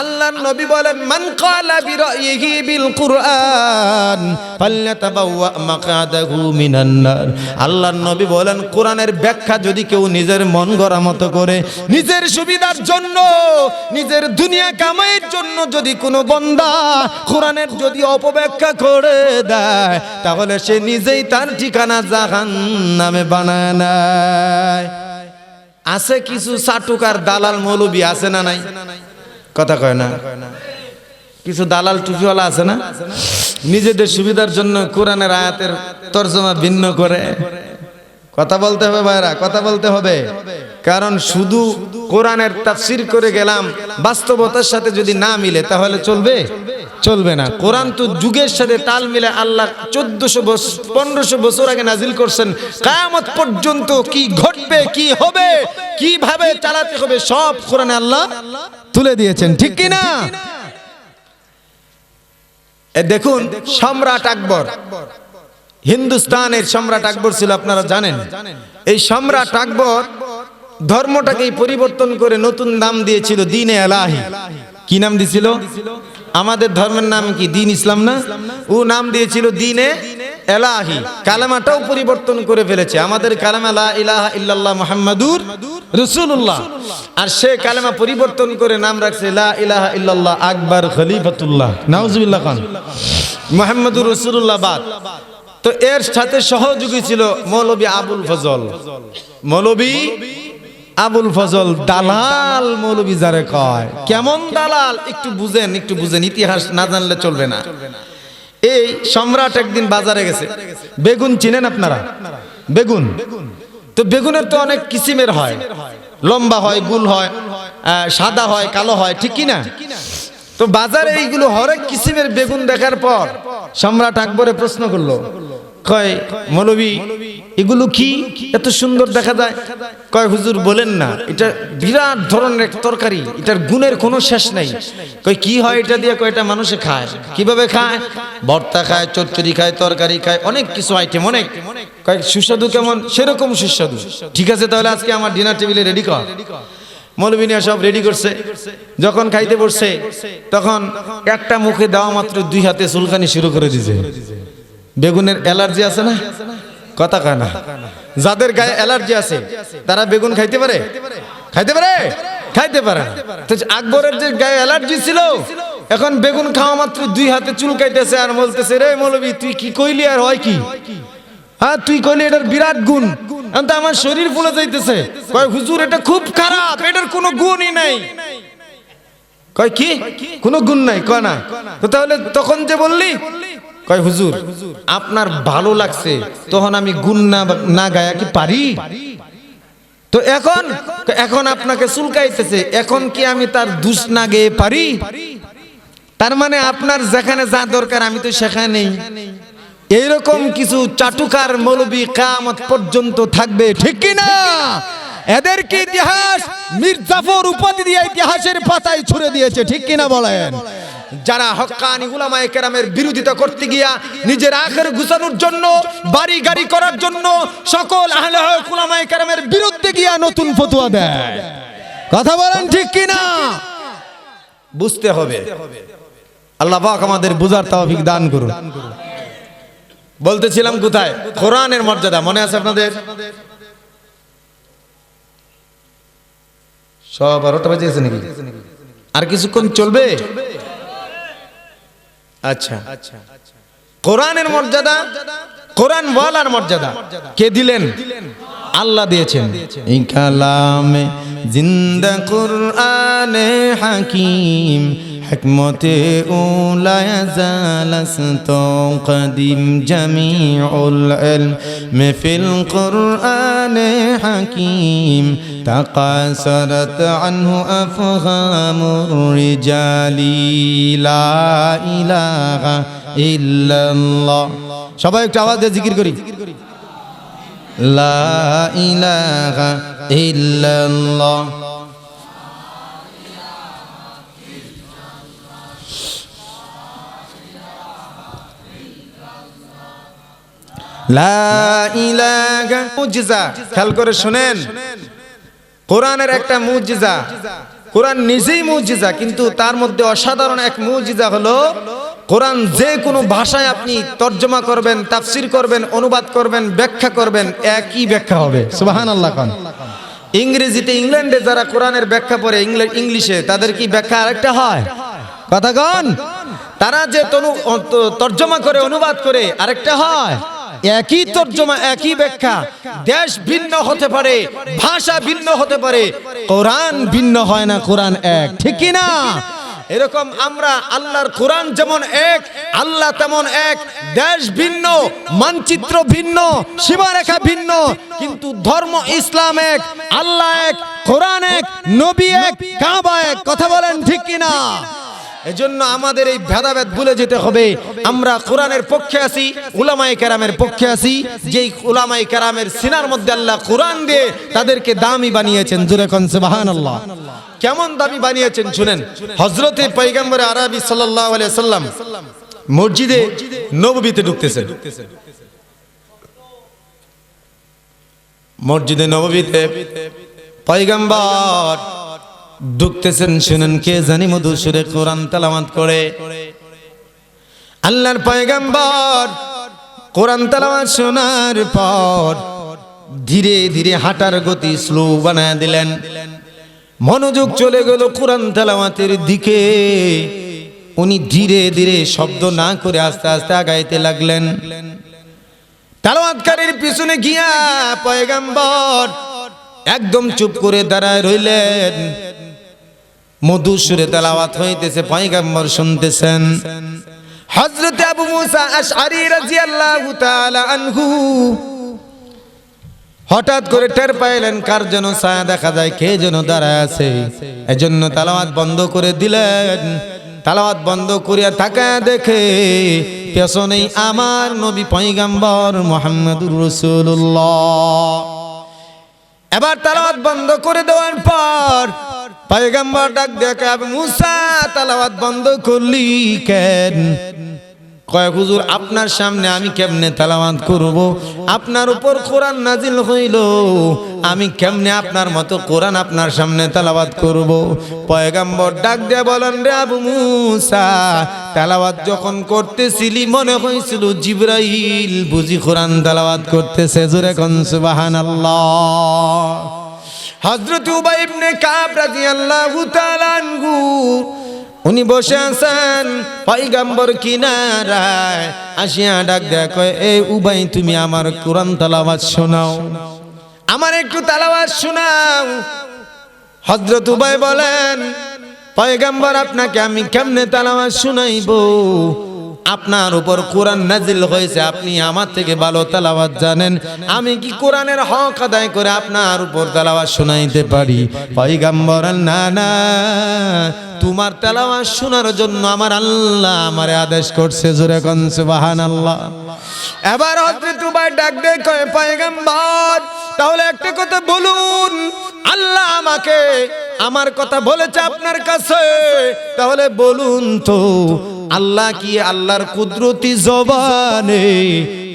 আল্লাহর নবী বলেন মান ক্বালা বিরাইহি বিল কুরআন ফালয়াতাবাওয়া মাকআদাহু মিনান নার। আল্লাহর নবী বলেন কোরআনের ব্যাখ্যা যদি কেউ নিজের মন গড়া মতো করে, নিজের সুবিধার জন্য, নিজের দুনিয়া কামাইয়ের জন্য যদি কোনো বান্দা কোরআনের যদি অপব্যাখ্যা করে দেয়, তাহলে সে নিজেই তার ঠিকানা জাহান্নামে বানায় নেয়। আছে কিছু চাটুকার দালাল মৌলবী আছে না নাই? কথা কয় না? কিছু দালাল টুপিওয়ালা আছে না, নিজেদের সুবিধার জন্য কোরআনের আয়াতের তরজমা ভিন্ন করে। কথা বলতে হবে ভাইরা, কথা বলতে হবে। কারণ শুধু কোরআনের তাফসীর করে গেলাম, বাস্তবতার সাথে যদি না মিলে তাহলে চলবে? চলবে না। কোরআন তো যুগের সাথে তাল মিলে আল্লাহ 1400-1500 বছর আগে নাজিল করছেন। কিয়ামত পর্যন্ত কি ঘটবে, কি হবে, কিভাবে চালাতে হবে, সব কোরআনে আল্লাহ তুলে দিয়েছেন, ঠিক কি না? দেখুন, সম্রাট আকবর, হিন্দুস্তানের সম্রাট আকবর ছিল, আপনারা জানেন। এই সম্রাট আকবর ধর্মটাকেই পরিবর্তন করে নতুন নাম দিয়েছিল দ্বীনে এলাহি। কি নাম দিয়েছিল? আমাদের ধর্মের নাম কি? দ্বীন ইসলাম না? ও নাম দিয়েছিল দ্বীনে এলাহি। কালেমাটাও পরিবর্তন করে ফেলেছে। আমাদের কালেমা লা ইলাহা ইল্লাল্লাহ মুহাম্মাদুর রাসূলুল্লাহ, আর সে কালেমা পরিবর্তন করে নাম রাখছে লা ইলাহা ইল্লাল্লাহ আকবর খলিফাতুল্লাহ। নাউজুবিল্লাহ খান, মুহাম্মাদুর রাসূলুল্লাহ বাদ। তো এর সাথে সহযোগী ছিল মৌলবী আবুল ফজল। মৌলবী আবুল ফজল দালাল মৌলবী যারে কয়। কেমন দালাল একটু বুঝেন, একটু বুঝেন, ইতিহাস না জানলে চলবে না। এই সম্রাট একদিন বাজারে গেছে। বেগুন চিনেন আপনারা? বেগুন তো বেগুনের তো অনেক কিসিমের হয়, লম্বা হয়, গোল হয়, সাদা হয়, কালো হয়, ঠিক কি না? তো বাজারে এইগুলো হরেক কিসিমের বেগুন দেখার পর সম্রাট আকবরে প্রশ্ন করলো, কয় মৌলবী এগুলো কি এত সুন্দর দেখা যায়? কয় হুজুর বলেন না, এটা বিরাট ধরনের এক তরকারি, এটার গুণের কোনো শেষ নাই। কয় কি হয় এটা দিয়ে? কয় এটা মানুষে খায়। কিভাবে খায়? ভর্তা খায়, চচ্চড়ি খায়, তরকারি খায়, অনেক কিছু আইটেম, অনেক। কয় সুস্বাদু কেমন? সেরকম সুস্বাদু। ঠিক আছে, তাহলে আজকে আমার ডিনার টেবিলে রেডি কর। মৌলবী নিয়ে সব রেডি করছে। যখন খাইতে বসছে, তখন একটা মুখে দেওয়া মাত্র 2 হাতে চুলকানি শুরু করে দিয়েছে। বেগুনের অ্যালার্জি আছে না? কথা কয় না। যাদের গায়ে অ্যালার্জি আছে তারা বেগুন খাইতে পারে? খাইতে পারে? খাইতে পারে না। তো আকবরের যে গায়ে অ্যালার্জি ছিল, এখন বেগুন খাওয়া মাত্র 2 হাতে চুলকাইতেছে আর বলতেছে, রে মৌলবী তুই কি কইলি আর হয় কি? হ্যাঁ তুই কইলি এটার বিরাট গুণ, তো আমার শরীর ফুলে যাইতেছে। কয় হুজুর এটা খুব খারাপ, এটার কোনো গুণই নাই। কয় কি? কোনো গুণ নাই? কয় না। তো তাহলে তখন যে বললি? কয় হুজুর আপনার ভালো লাগছে, তখন আমি গুণ না গায়া কি পারি? তো এখন আপনাকে চুলকাইতেছে, এখন কি আমি তার দোষ না গেয়ে পারি? তার মানে আপনার যেখানে যা দরকার আমি তো সেখানেই। এইরকম কিছু চাটুকার মৌলবী কিয়ামত পর্যন্ত থাকবে, ঠিক কি না? এদেরকে ইতিহাস মীর জাফর উপাধি দিয়ে ইতিহাসের পাতায় ছুড়ে দিয়েছে, ঠিক কি না বলেন? যারা হক্কানি উলামায়ে কেরামের বিরোধিতা করতে গিয়া নিজের আখের গুছানোর জন্য, বাড়ি গাড়ি করার জন্য সকল আহলে হক উলামায়ে কেরামের বিরুদ্ধে গিয়া নতুন ফতোয়া দেয়। কথা বলেন ঠিক কি না? বুঝতে হবে। আল্লাহ পাক আমাদের বুঝার তৌফিক দান করুন। বলতেছিলাম কোথায়? কোরআনের মর্যাদা মনে আছে আপনাদের? সব 12টা বাজে গেছে নাকি? আর কিছুক্ষণ চলবে? আচ্ছা, কোরআনের মর্যাদা, কোরআন ওয়ালার মর্যাদা কে দিলেন? আল্লাহ দিয়েছেন। এই কালামে জিন্দা কুরআনে হাকিম حكمة أولى يزال قديم جميع العلم في القرآن حكيم تقاصرت عنه أفهام الرجال لا إله إلا الله সবাই একটু আওয়াজ দিয়ে জিকির করি লা ইলাহা ইল্লাল্লাহ লা ইলাহা মুজিজা খেয়াল করে শুনেন কোরআনের একটা মুজিজা কোরআন নিজেই মুজিজা কিন্তু তার মধ্যে অসাধারণ এক মুজিজা হলো কোরআন যে কোনো ভাষায় আপনি তর্জমা করবেন তাফসির করবেন অনুবাদ করবেন ব্যাখ্যা করবেন একই ব্যাখ্যা হবে সুবহানাল্লাহ কোন ইংরেজিতে ইংল্যান্ডে যারা কোরআনের ব্যাখ্যা পড়ে ইংলিশে তাদের কি ব্যাখ্যা আরেকটা হয় কথা কোন তারা যে তর্জমা করে অনুবাদ করে আরেকটা হয় একই তর্জমা একই ব্যাখ্যা দেশ ভিন্ন হতে পারে ভাষা ভিন্ন হতে পারে কোরআন ভিন্ন হয় না কোরআন এক ঠিক কি না এরকম আমরা আল্লাহর কোরআন যেমন এক আল্লাহ তেমন এক দেশ ভিন্ন মানচিত্র ভিন্ন সীমারেখা ভিন্ন কিন্তু ধর্ম ইসলাম এক আল্লাহ এক কোরআন এক নবী এক কাবা এক কথা বলেন ঠিক কি না এজন্য আমাদের এই ভেদাভেদ ভুলে যেতে হবে আমরা কোরআনের পক্ষে আছি উলামায়ে কেরামের পক্ষে আছি যেই উলামায়ে কেরামের সিনার মধ্যে আল্লাহ কোরআন দিয়ে তাদেরকে দামি বানিয়েছেন জোরে কোন সুবহানাল্লাহ কেমন দামি বানিয়েছেন শুনেন হযরতে পয়গম্বর আরবি সাল্লাল্লাহু আলাইহি সাল্লাম মসজিদে নববীতে ঢুকতেছেন মসজিদে নববীতে পয়গম্বর ঢুকতেছেন শুনেন কে জানি মধুর সুরে কোরআন তেলাওয়াত করে আল্লাহর পয়গম্বর কোরআন তেলাওয়াত শোনার পর ধীরে ধীরে হাঁটার গতি স্লো বানায় দিলেন মনোযোগ চলে গেল কোরআন তেলাওয়াতের দিকে উনি ধীরে ধীরে শব্দ না করে আস্তে আস্তে আগাইতে লাগলেন তেলাওয়াতকারীর পিছনে গিয়া পয়গম্বর একদম চুপ করে দাঁড়ায় রইলেন মধুর সুরে তেলাওয়াত হইতেছে পয়গম্বর শুনতেছেন হযরত আবু মুসা আশআরী রাদিয়াল্লাহু তাআলা আনহু হঠাৎ করে টের পাইলেন কার যেন ছায়া দেখা যায় কে যেন দাঁড়ায় আছে এজন্য তেলাওয়াত বন্ধ করে দিলেন তেলাওয়াত বন্ধ করিয়া তাকায় দেখে পেছনেই আমার নবী পয়গম্বর মুহাম্মদুর রাসূলুল্লাহ এবার তেলাওয়াত বন্ধ করে দেওয়ার পর পয়গম্বর ডাক দেখে আবু মুসা তেলাওয়াত বন্ধ করলি কেন কয় হুজুর আপনার সামনে আমি কেমনে তেলাওয়াত করব আপনার উপর কোরআন নাজিল হইল আমি কেমনে আপনার মতো কোরআন আপনার সামনে তেলাওয়াত করব পয়গম্বর ডাক দিয়ে বলেন রে আবু মুসা তেলাওয়াত যখন করতেছিলি মনে হইছিল জিবরাইল বুঝি কোরআন তেলাওয়াত করতেছে জোরে কোন সুবহানাল্লাহ হযরত উবাই ইবনে কাব রাদিয়াল্লাহু তাআলা আনহু উনি বসে আছেন পয়গম্বর কিনারায় আসিয়া ডাক দেয়া কয় এই উবাই তুমি আমার কোরআন তেলাওয়াত শোনাও আমার একটু তেলাওয়াত শোনাও হযরত উবাই বলেন পয়গম্বর আপনাকে আমি কেমনে তেলাওয়াত শোনাইবো আপনার উপর কোরআন নাজিল হয়েছে আপনি আমার থেকে ভালো তেলাওয়াত জানেন আমি কি কোরআনের হক আদায় করে আপনার উপর তেলাওয়াত শোনাইতে পারি পয়গম্বর না না তোমার তেলাওয়াত শোনার জন্য আমার আল্লাহ আমারে আদেশ করছে জোরে কোন সুবহানাল্লাহ এবার হযরত উবাই ডাক দিয়ে কয় পয়গম্বর তাহলে একটা কথা বলুন আল্লাহ আমাকে আমার কথা বলেছে আপনার কাছে তাহলে বলুন তো আল্লাহ কি আল্লাহর কুদরতি জবানে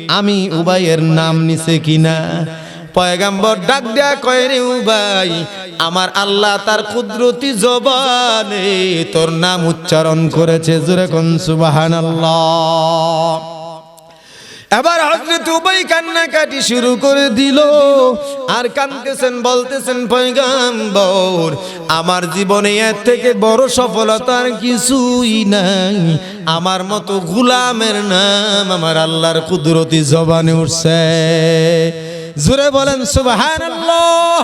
আমি উবাইয়ের নাম নিছে কিনা পয়গম্বর ডাক দেয়া কয় রে উবাই আমার আল্লাহ তার কুদরতি জবানে তোর নাম উচ্চারণ করেছে জোরে কোন সুবহানাল্লাহ এবার হযরত উবাই কান্নাকাটি শুরু করে দিল আর কাঁদতেছেন বলতেছেন পয়গম্বর আমার জীবনে এর থেকে বড় সফলতার কিছুই নাই আমার মতো গোলামের নাম আমার আল্লাহর কুদরতি জবানে উঠছে জোরে বলেন সুবহানাল্লাহ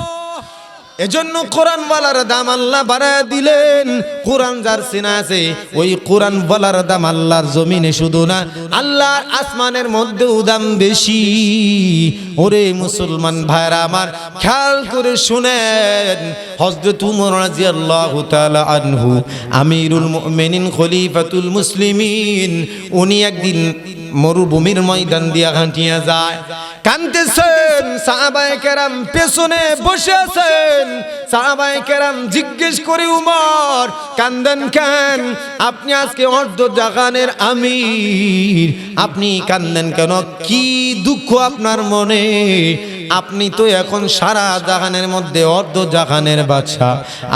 এজন্য কোরআন ওয়ালার দাম আল্লাহ বাড়ায় দিলেন। কোরআন যার সিনা আছে ওই কোরআন ওয়ালার দাম আল্লাহর জমিনে শুধু না, আল্লাহর আসমানের মধ্যেও দাম বেশি। ওরে মুসলমান ভাইরা আমার, খেয়াল করে শুনেন, হযরত উমর রাদিয়াল্লাহু তাআলা আনহু আমিরুল মুমিনিন খলিফাতুল মুসলিমিন, উনি একদিন মরুভূমির ময়দান দিয়া হাঁটিয়া যায়, কাঁদতেছেন। সাহাবায়ে কেরাম পেছনে বসে আছেন। সাহাবায়ে কেরাম জিজ্ঞেস করে, উমর কান্দেন কেন? আপনি আজকে অর্ধ জাহানের আমির, আপনি কান্দেন কেন? কি দুঃখ আপনার মনে? আপনি তো এখন সারা জাহানের মধ্যে অর্ধ জাহানের বাদশা।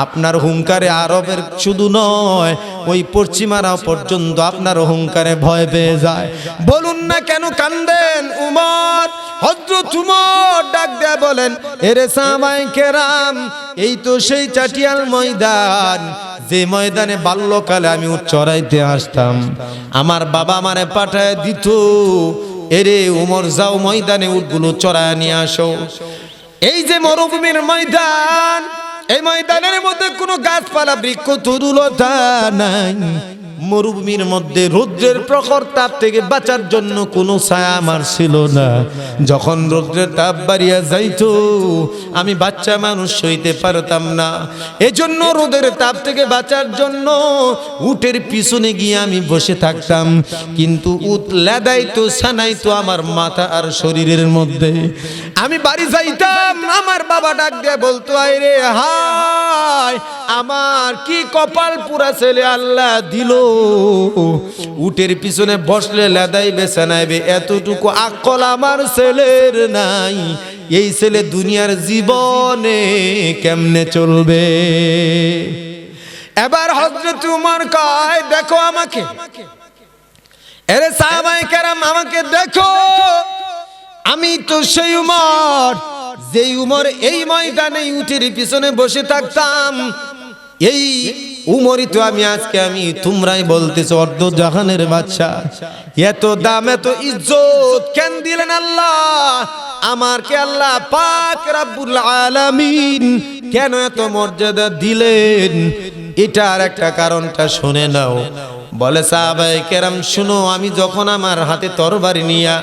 আপনার হুঙ্কারে আরবের শুধু নয়, ওই পশ্চিমারা পর্যন্ত আপনার হুঙ্কারে ভয় পেয়ে যায়। বলুন না কেন কান্দেন? উমর, হযরত উমর ডাক দেয়া বলেন, এরে সাহাবায়ে কেরাম, এই তো সেই চাটিয়াল ময়দান, যে ময়দানে বাল্যকালে আমি উট চড়াইতে আসতাম। আমার বাবা আমারে পাঠায় দিত, এরে উমর যাও ময়দানে উটগুলো চড়ায় নিয়ে আসো। এই যে মরুভূমির ময়দান, এই ময়দানের মধ্যে কোনো গাছপালা বৃক্ষ তরুলতা নাই। মরুভূমির মধ্যে রৌদ্রের প্রখর তাপ থেকে বাঁচার জন্য কোনো ছায়া আমার ছিল না। যখন রৌদ্রের তাপ বাড়িয়া যাইতো, আমি বাচ্চা মানুষ সইতে পারতাম না। এজন্য রোদের তাপ থেকে বাঁচার জন্য উটের পিছনে গিয়ে আমি বসে থাকতাম, কিন্তু উট লেদাইতো ছানাইতো আমার মাথা আর শরীরের মধ্যে। আমি বাড়ি যাইতাম, আমার বাবা ডাক দিয়ে বলতো, আয় রে হায়, আমার কি কপাল পুরা ছেলে আল্লাহ দিল। উটের পিছনে বসলে লেদাইবে ছানাইবে এতটুকু আকল আমার ছেলের নাই। এই ছেলে দুনিয়ার জীবনে কেমনে চলবে? এবার হযরত উমর কয়, দেখো আমাকে, এরে সাহাবায়ে কেরাম আমাকে দেখো, আমি তো সেই উমর, যেই উমর এই ময়দানে উটের পিছনে বসে থাকতাম। এই উমরই তো আমি আজকে। আমি তোমরাই বলতেছো অর্ধ জাহানের বাদশা। এত দাম এত ইজ্জত কেন দিলেন আল্লাহ আমারকে? আল্লাহ পাক রব্বুল আলামিন কেন এত মর্যাদা দিলেন? এটার একটা কারণটা শুনে নাও। বলে সাহাবায়ে কেরাম, শুনো, আমি যখন আমার হাতে তরবারি নিয়া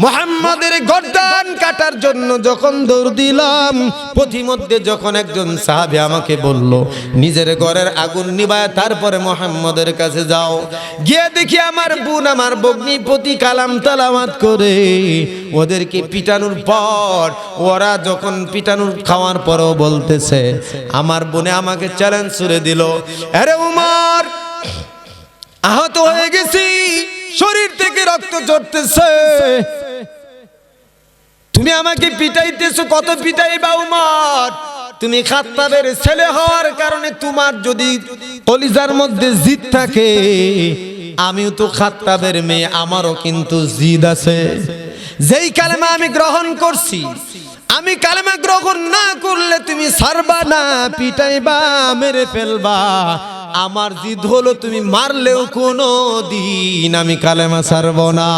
মুহাম্মাদের গর্দান কাটার জন্য যখন দৌড় দিলাম, পথিমধ্যে যখন একজন সাহাবী আমাকে বলল, নিজের ঘরের আগুন নিভায় তারপরে মুহাম্মাদের কাছে যাও, গিয়ে দেখি আমার বোন আমার ভগ্নিপতি কালাম তেলাওয়াত করে। ওদেরকে পিটানোর পর, ওরা যখন পিটানোর খাওয়ার পরও বলতেছে, আমার বোনে আমাকে চ্যালেঞ্জ ছুড়ে দিল, আরে উমর, আহত হয়ে গেছি, শরীর থেকে রক্ত ঝরতেছে, তুমি আমাকে পিটাইতেছো, কত পিটাইবা উমর? তুমি খাত্তাবের ছেলে হওয়ার কারণে তোমার যদি কলিজার মধ্যে জিদ থাকে, আমিও তো খাত্তাবের মেয়ে, আমারও কিন্তু জিদ আছে। যেই কালেমা আমি গ্রহণ করছি, আমি কালেমা গ্রহণ না করলে তুমি ছাড়বা না, পিটাইবা, মেরে ফেলবা। আমার জিদ হলো তুমি মারলেও কোনো দিন আমি কালেমা ছাড়ব না।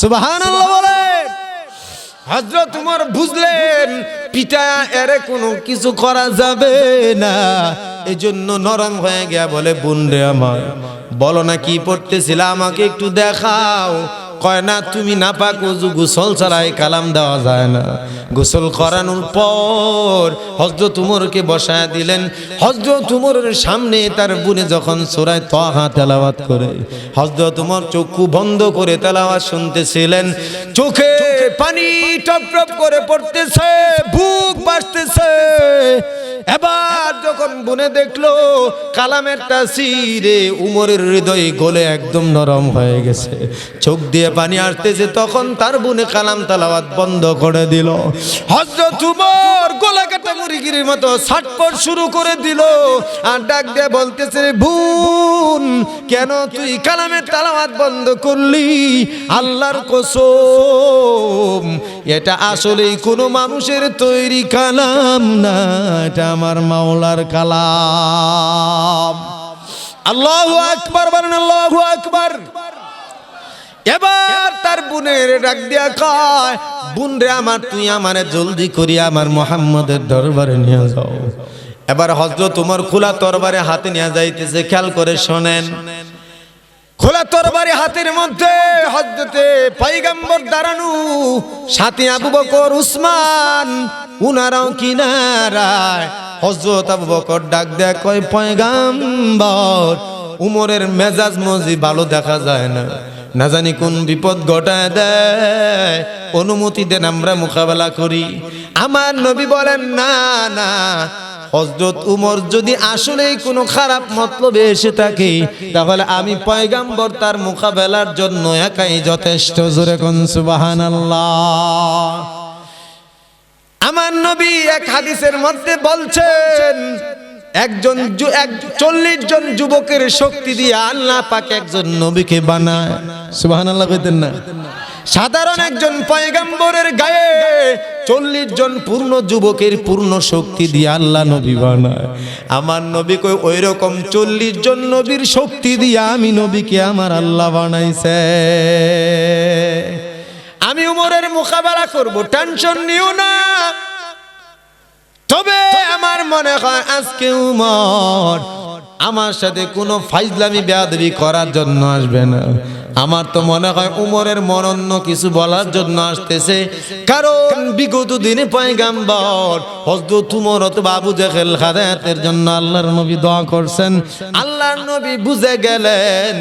সুবহানাল্লাহ বলে। হযরত উমর বুঝলেন পিটায়া এরে কোনো কিছু করা যাবে না, এজন্য নরম হয়ে গিয়া বলে, বোন রে আমার, বলো না কি পড়তেছিল, আমাকে একটু দেখাও। কয় না, তুমি নাপাক ওযু গোসল ছাড়াই কালাম দেওয়া যায় না। গোসল করানোর পর হযরত উমরকে বসায় দিলেন। হযরত উমরের সামনে তার বোনে যখন সূরা তাহা তেলাওয়াত করে, হযরত উমর চক্ষু বন্ধ করে তেলাওয়াত শুনতেছিলেন। চোখে পানি টপ টপ করে পড়তেছে, বুক বাজতেছে। এবার যখন বোনে দেখলো কালামের তাসিরে উমরের হৃদয় গলে একদম নরম হয়ে গেছে, চোখ দিয়ে পানি আসতেছে, তখন তার বোনে কালাম তেলাওয়াত বন্ধ করে দিল। হযরত উমর গলা কাটা মুরগির মতো ছটফট শুরু করে দিল, আর ডাক দিয়ে বলতেছে, বোন, কেন তুই কালামের তেলাওয়াত বন্ধ করলি? আল্লাহর কসম, এটা আসলেই কোনো মানুষের তৈরি কালাম না, এটা আমার মাওলার কালাম। আল্লাহু আকবার বলেন, আল্লাহু আকবার। এবার তার বোনের ডাক দিয়া কয়, বোন রে আমার, তুই আমারে জলদি করি আমার মুহাম্মদের দরবারে নিয়ে যাও। এবার হযরত ওমর খোলা তরবারে হাতে নিয়ে যাইতেছে। খেয়াল করে শোনেন, খোলা তরবারি হাতের মধ্যে হযরতে পয়গম্বর দাঁড়ানো, সাথে আবু বকর, উসমান, উনারাও কিনারায়। হযরত আবু বকর ডাক দেয়া কয়, পয়গম্বর, উমরের মেজাজ মজি ভালো দেখা যায় না, না জানি কোন বিপদ ঘটায় দেয়, অনুমতি দেন আমরা মোকাবেলা করি। আমার নবী বলেন, না না, হযরত উমর যদি আসলেই কোনো খারাপ মতলবে এসে থাকে, তাহলে আমি পয়গম্বর তার মোকাবেলার জন্য একাই যথেষ্ট। জোরে কোন সুবহানাল্লাহ। আমার নবী এক হাদিসের মধ্যে বলছেন, 40 জন যুবকের শক্তি দিয়ে আল্লাহ পাক একজন নবীকে বানায়। সুবহানাল্লাহ কইতেন না? সাধারণ একজন পয়গম্বরের গায়ে 40 জন পূর্ণ যুবকের পূর্ণ শক্তি দিয়ে আল্লাহ নবী বানায়। আমার নবী কই, ওই রকম 40 জন নবীর শক্তি দিয়ে আমি নবীকে আমার আল্লাহ বানাইছে। আমি উমরের মোকাবেলা করব, টেনশন নিও না। তবে আমার মনে হয় আজকে উমর আমার সাথে কোনো ফাইজলামি বেয়াদবি করার জন্য আসবে না। আমার তো মনে হয় উমরের মনন্য কিছু বলার জন্য আসতেছে, কারণ বিগত দিনে পয়গম্বর হযরত উমর অথবা আবু জাহেল হেদায়েতের জন্য আল্লাহর নবী দোয়া করছেন। আল্লাহর নবী বুঝে গেলেন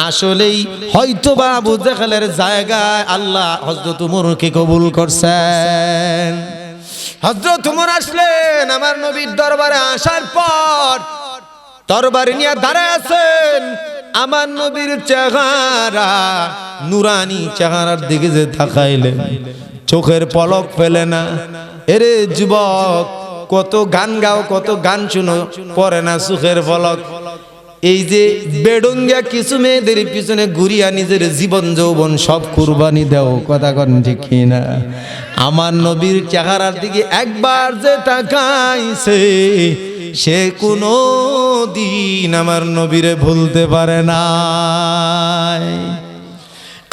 আসলেই হয়তোবা আবু জাহেলের জায়গায় আল্লাহ হযরত উমরকে কবুল করছেন। হযরত উমর আসলেন আমার নবীর দরবারে। আসার পর তরবারি নিয়ে দাঁড়ায় আছেন। আমার নবীর চেহারা, নুরানি চেহারার দিকে যে তাকাইলেন, চোখের পলক ফেলে না। এরে যুবক, কত গান গাও, কত গান শুনো, পরে না চোখের পলক। এই যে বেডঙ্গা কিছু মেয়েদের পিছনে ঘুরিয়া নিজের জীবন যৌবন সব কুরবানি দেও, কথা কন ঠিক না? আমার নবীর চেহারার দিকে একবার যে তাকাইছে, সে কোনো দিন আমার নবীরে ভুলতে পারে না।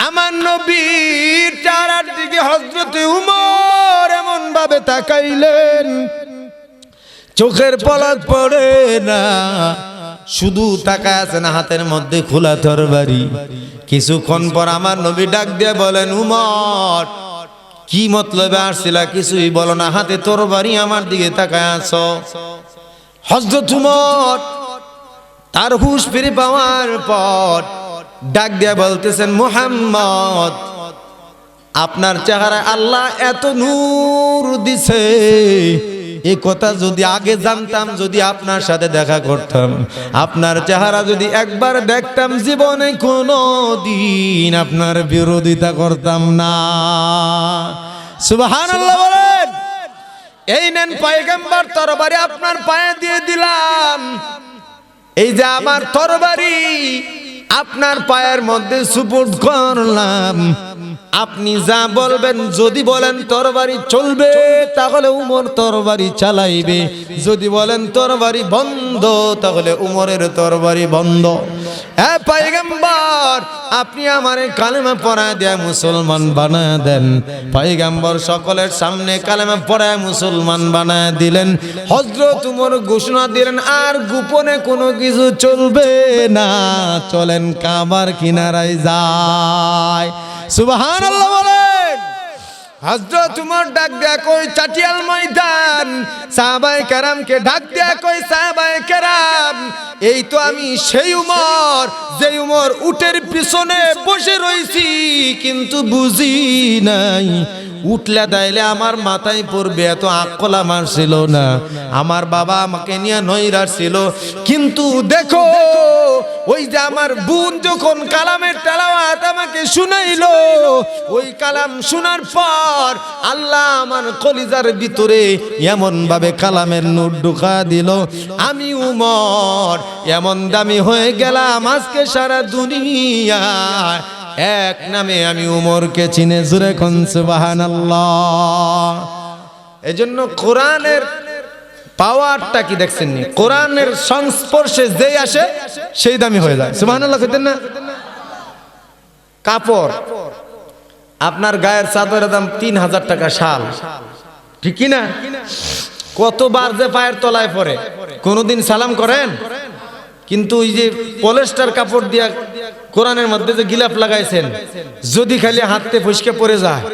আমার নবীর চেহারার দিকে হযরত উমর এমন ভাবে তাকাইলেন, চোখের পলক পড়ে না, শুধু তাকায় আছেন, হাতের মধ্যে খোলা তরবারি। কিছুক্ষণ পর আমার নবী ডাক দিয়ে বলেন, উমর, কি মতলবে আসছিলা? কিছুই বলো না, হাতে তরবারি আমার দিকে তাকায় আছো। হযরত উমর তার হুঁশ ফিরে পাওয়ার পর ডাক দিয়ে বলতেছেন, মুহাম্মদ, আপনার চেহারায় আল্লাহ এত নূর দিছে, এই কথা যদি আগে জানতাম, যদি আপনার সাথে দেখা করতাম, আপনার চেহারা যদি একবার দেখতাম, জীবনে কোনো দিন আপনার বিরোধিতা করতাম না। সুবহানাল্লাহ বলেন। এই নেন পয়গম্বর তরবারি, আপনার পায়ে দিয়ে দিলাম। এই যে আমার তরবারি আপনার পায়ের মধ্যে সুপুর্দ করলাম। আপনি যা বলবেন, যদি বলেন তরবারি চলবে, তাহলে উমর তরবারি চালাইবে। যদি বলেন তরবারি বন্ধ, তাহলে উমরের তরবারি বন্ধ। হ্যাঁ পয়গম্বর, আপনি আমারে কালেমা পড়ায় দিয়ে মুসলমান বানায় দেন। পয়গম্বর সকলের সামনে কালেমা পড়ায় মুসলমান বানায় দিলেন। হযরত উমর ঘোষণা দিলেন, আর গোপনে কোনো কিছু চলবে না, চলেন কাবার কিনারায় যায়। সুবহানাল্লাহ বলেন। হযরত উমর ডাক দেয়া কই, চাটিয়াল ময়দান, সাহাবায়ে কেরামকে ডাক দেয়া কই, সাহাবায়ে কেরাম, এই তো আমি সেই উমর, যে উমর উটের পিছনে বসে রইছি, কিন্তু বুঝি নাই উঠলে দাইলে আমার মাথায় পড়বে, এত আকল আমার ছিল না। আমার বাবা আমাকে নিয়ে নইরার ছিল, কিন্তু দেখো ওই যে আমার বোন যখন কালামের তেলাওয়াত আমাকে শুনাইলো, ওই কালাম শোনার পর আল্লাহ আমার কলিজার ভিতরে এমন ভাবে কালামের নূর ঢুকা দিল, আমি উমর এমন দামি হয়ে গেলাম, আজকে সারা দুনিয়া এক নামে আমি উমরকে চিনে। জোরে কোন সুবহানাল্লাহ। এজন্য কোরআনের পাওয়ারটা কি দেখছেন নি? কোরআনের সংস্পর্শে যেই আসে সেই দামি হয়ে যায়। সুবহানাল্লাহ কইতেন না? কাপড়, আপনার গায়ের চাদরের দাম 3000 টাকা শাল, ঠিক কি না? কতবার যে পায়ের তলায় পড়ে, কোনোদিন সালাম করেন? কিন্তু এই যে পলিস্টার কাপড় দিয়া কোরআনের মধ্যে যে গিলাফ লাগাইছেন, যদি খালি হাতে ফসকে পড়ে যায়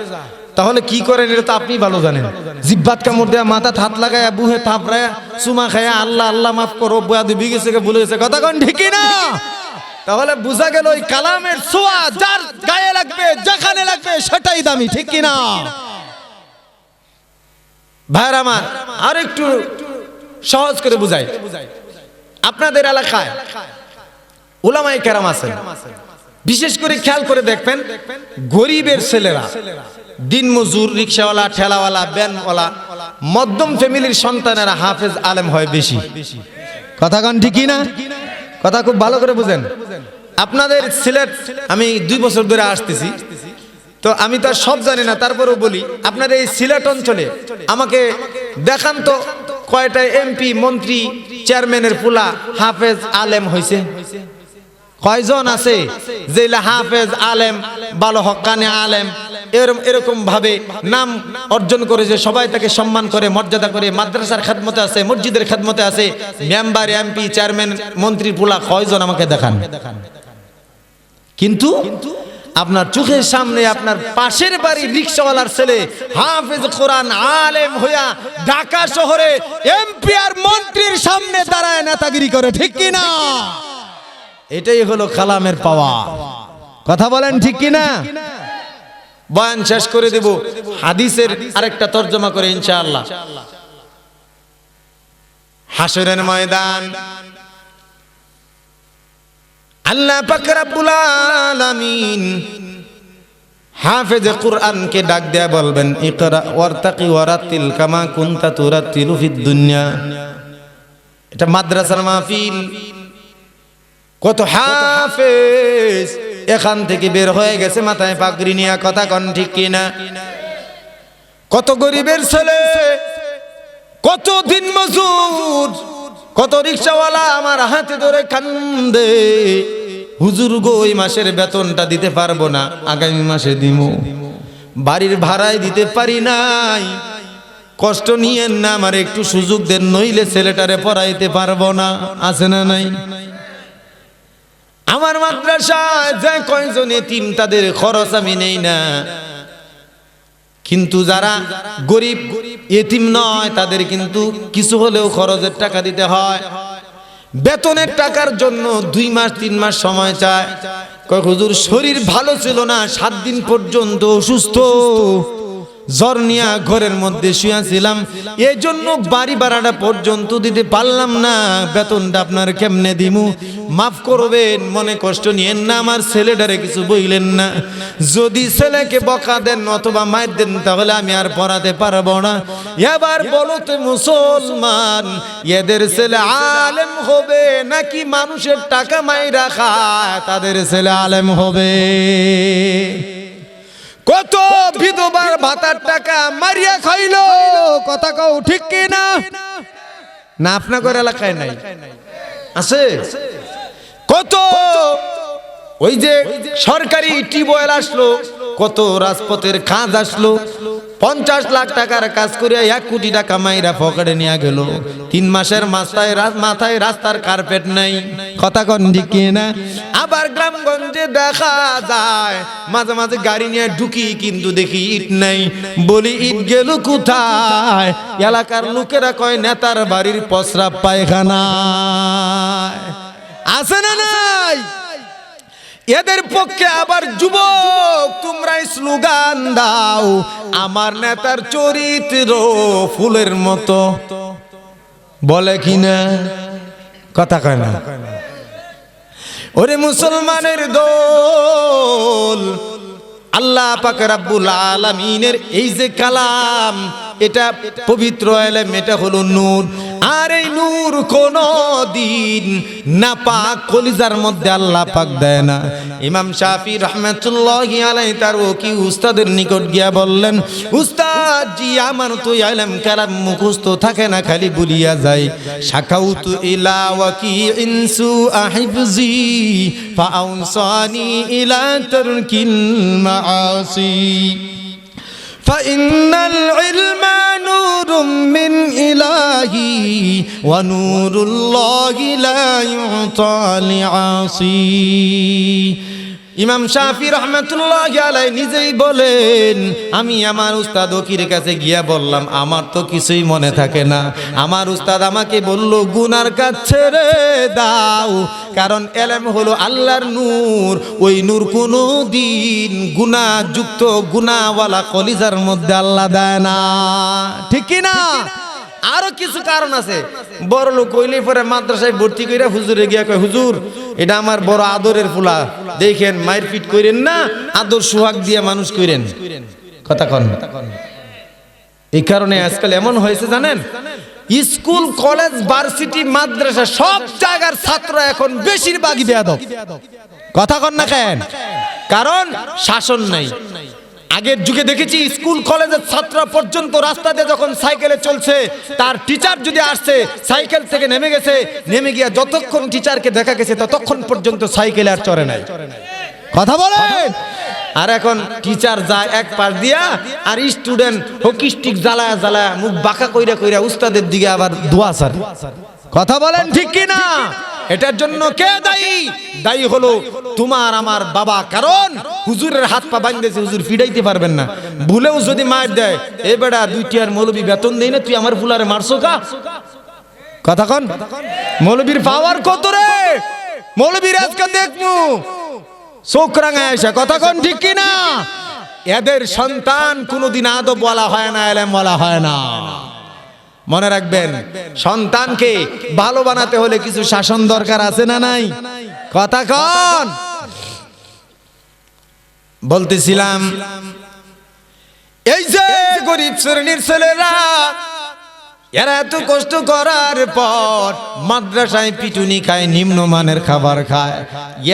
তাহলে কি করেন এটা তো আপনি ভালো জানেন। জিব্বাত কামড় দেয়া, মাথা হাত লাগায়া, বুহে থাপড়ায়া, চুমা খায়া আল্লাহ আল্লাহ মাফ করো, বয়া ডুবি গেছে, ভুলে গেছে, কথা কোন ঠিক না? তাহলে বুঝা গেল ওই কালামের ছোঁয়া যার গায়ে লাগবে, যেখানে লাগবে সেটাই দামি, ঠিক কি না? ভাইরা আমার, আর একটু সহজ করে বুঝাই। আপনাদের এলাকায় উলামায়ে কেরাম আছেন, বিশেষ করে খেয়াল করে দেখবেন, গরিবের ছেলেরা, দিনমজুর, রিকশাওয়ালা, ঠেলাওয়ালা, ভ্যানওয়ালা, মধ্যম ফ্যামিলির সন্তানেরা হাফেজ আলেম হয় বেশি, কথা কোন ঠিক না? কথা খুব ভালো করে বুঝেন। আপনাদের সিলেট, আমি 2 বছর ধরে আসতেছি, তো আমি তো আর সব জানি না, তারপরেও বলি, আপনাদের এই সিলেট অঞ্চলে আমাকে দেখান তো কয়টা এমপি, মন্ত্রী, চেয়ারম্যানের পুলা হাফেজ আলেম হয়েছে? কয়জন আছে যে হাফেজ আলেম, ভালো হক্কানি আলেম, এরকম ভাবে নাম অর্জন করে যে সবাই তাকে সম্মান করে, মর্যাদা করে, মাদ্রাসার খেদমতে আছে, মসজিদের খেদমতে আছে, মেম্বার, এমপি, চেয়ারম্যান, মন্ত্রী পুলা কয়জন আমাকে দেখান। কিন্তু আপনার চোখের সামনে আপনার পাশের বাড়ির রিকশাওয়ালার ছেলে হাফেজ কোরআন আলেম হইয়া ঢাকা শহরে এমপি আর মন্ত্রীর সামনে দাঁড়ায় নেতাগিরি করে, ঠিক কি না? এটাই হলো কালামের পাওয়া, কথা বলেন ঠিক কি না? বয়ান শেষ করে দেব হাদিসের আরেকটা তরজমা করে ইনশাআল্লাহ। হাসরের ময়দান আল্লাহ পাক রব্বুল আলামিন হাফেজ কুরআনকে ডাক দেয়া বলবেন, ইকরা ওয়ারতাকি ওয়ারাতিল কামা কুনতা তুরাতিলু ফিদ দুনিয়া। এটা মাদ্রাসার মাহফিল, কত হাফেজ এখান থেকে বের হয়ে গেছে মাথায় পাগড়ি নিয়ে, কথা কোন ঠিক কিনা? কত গরিবের ছেলে, কত দিন মজুর, কত রিকশাওয়ালা আমার হাতে ধরে কান্দে, হুজুর গো এই মাসের বেতনটা দিতে পারবো না, আগামী মাসে দিমু, বাড়ির ভাড়ায় দিতে পারি নাই, কষ্ট নিয়েন না, আমার একটু সুযোগ দেন, নইলে ছেলেটারে পড়াইতে পারবো না। আছে না নাই? আমার মাদ্রাসায় যে কয়জন এতিম তাদের খরচ আমি নেই না, কিন্তু যারা গরিব এতিম নয় তাদের কিন্তু কিছু হলেও খরচের টাকা দিতে হয়। বেতনের টাকার জন্য 2 মাস 3 মাস সময় চায়। কয় হুজুর শরীর ভালো ছিল না, 7 দিন পর্যন্ত অসুস্থ, জ্বর নিয়ে ঘরের মধ্যে শুয়েছিলাম, এই জন্য বাড়ি ভাড়াটা পর্যন্ত দিতে পারলাম না, বেতনটা আপনার কেমনে দিমু, মাফ করবেন, মনে কষ্ট নিয়েন না, আমার ছেলেটারে কিছু বইলেন না, যদি ছেলেকে বকা দেন অথবা মার দেন তাহলে আমি আর পড়াতে পারবো না। এবার বলো তো মুসলমান, এদের ছেলে আলেম হবে নাকি মানুষের টাকা মাইরা খায় তাদের ছেলে আলেম হবে? কত বিধবার ভাতার টাকা মারিয়া খাইলো, কথা কও ঠিক কি না? না আপনাদের এলাকায় নাই? আছে। কত ওই যে সরকারি টিউবওয়েল আসলো, কত রাজপথের কাজ আসলো, 50 লাখ টাকার কাজ করে 1 কোটি টাকা মাইরা পকেটে নিয়ে গেল, 3 মাসের মাথায় রাস্তার কার্পেট নাই, কথা কোন ঠিক কি না? আবার গ্রামগঞ্জে দেখা যায় মাঝে মাঝে গাড়ি নিয়ে ঢুকি, কিন্তু দেখি ইট নাই, বলি ইট গেল কোথায়? এলাকার লোকেরা কয় নেতার বাড়ির প্রস্রাব পায়খানা। আছে না নাই? এদের পক্ষে আবার যুবক তোমরা স্লোগান দাও, আমার নেতার চরিত্র ফুলের মতো, বলে কিনা? কথা কয় না? ওরে মুসলমানের দল, আল্লাহ পাক রব্বুল আলামিনের এই যে কালাম, এটা পবিত্র এলেম, এটা হলো নূর। আর এই নূর কোনো দিন না পাক কলিজার মধ্যে আল্লাহ পাক দেয় না। ইমাম শাফি রহমাতুল্লাহি আলাইহি তার ওকি উস্তাদের নিকট গিয়া বললেন, উস্তাদ জি আমার তো ইলম কালাম মুখস্থ থাকে না, খালি ভুলিয়া যায়। শাকাউতু ইলা ওয়াকিইন সু আহিফজি ফাআউসানি ইলা তারকিল মাআসি فإن العلم نور من إلهي ونور الله لا يعطى لعاصي। ইমাম শাফি রহমাতুল্লাহি আলাইহি নিজেই বলেন, আমি আমার উস্তাদ ওকির কাছে গিয়া বললাম, আমার তো কিছুই মনে থাকে না। আমার উস্তাদ আমাকে বলল, গুনার কাজ ছেড়ে দাও, কারণ এলেম হলো আল্লাহর নূর। ওই নূর কোনো দিন গুনাহযুক্ত গুনাহওয়ালা কলিজার মধ্যে আল্লাহ দেয় না। ঠিক কি না? আরো কিছু কারণ আছে। বড় লোক হইলে পরে মাদ্রাসায় ভর্তি কইরা হুজুরে গিয়া কয়, হুজুর এটা আমার বড় আদরের ফুলা, দেখেন মাইর পিট কইরেন না, আদর সোহাগ দিয়া মানুষ কইরেন। কথা কন। এই কারণে আজকাল এমন হয়েছে জানেন, স্কুল কলেজ ভার্সিটি মাদ্রাসা সব জায়গার ছাত্র এখন বেশিরভাগই বেয়াদব। কথা কন না কেন? কারণ শাসন নাই। আগের যুগে দেখেছি স্কুল কলেজের ছাত্র পর্যন্ত রাস্তা দিয়ে যখন সাইকেলে চলছে, তার টিচার যদি আসছে সাইকেল থেকে নেমে গেছে, নেমে গিয়া যতক্ষণ টিচারকে দেখা গেছে ততক্ষণ পর্যন্ত সাইকেলে আর চড়ে নাই। কথা বলেন। আর এখন টিচার যায় এক পাশ দিয়া, আর স্টুডেন্ট হকি স্টিক জ্বালায়া জ্বালায়া মুখ বাঁকা কইরা কইরা উস্তাদের দিকে আবার দোয়া ছাড়ে। কথা বলেন ঠিক কি না? এটার জন্য কে দায়ী? দায়ী হলো তোমার আমার বাবা। কারণ হুজুরের হাত পা বাঁধতেছে, হুজুর ফিডাইতে পারবেন না। ভুলেও যদি মার দেয়, এ বেটা 2 টিয়ার মৌলবি বেতন দেই না, তুই আমার ফুলারে মারছো কা? কথা কন। মৌলবীর পাওয়ার কত রে? মৌলবীর আজকে দেখমু চোখ রাঙায় আসে। কথা কন ঠিক কি না? এদের সন্তান কোনোদিন আদব বলা হয় না, এলেম বলা হয় না। মনে রাখবেন, সন্তানকে ভালো বানাতে হলে কিছু শাসন দরকার আছে না নাই? কথা কন। বলতেছিলাম, এই যে গরিব শ্রেণীর ছেলেরা, এরা এত কষ্ট করার পর মাদ্রাসায় পিটুনি খায়, নিম্নমানের খাবার খায়,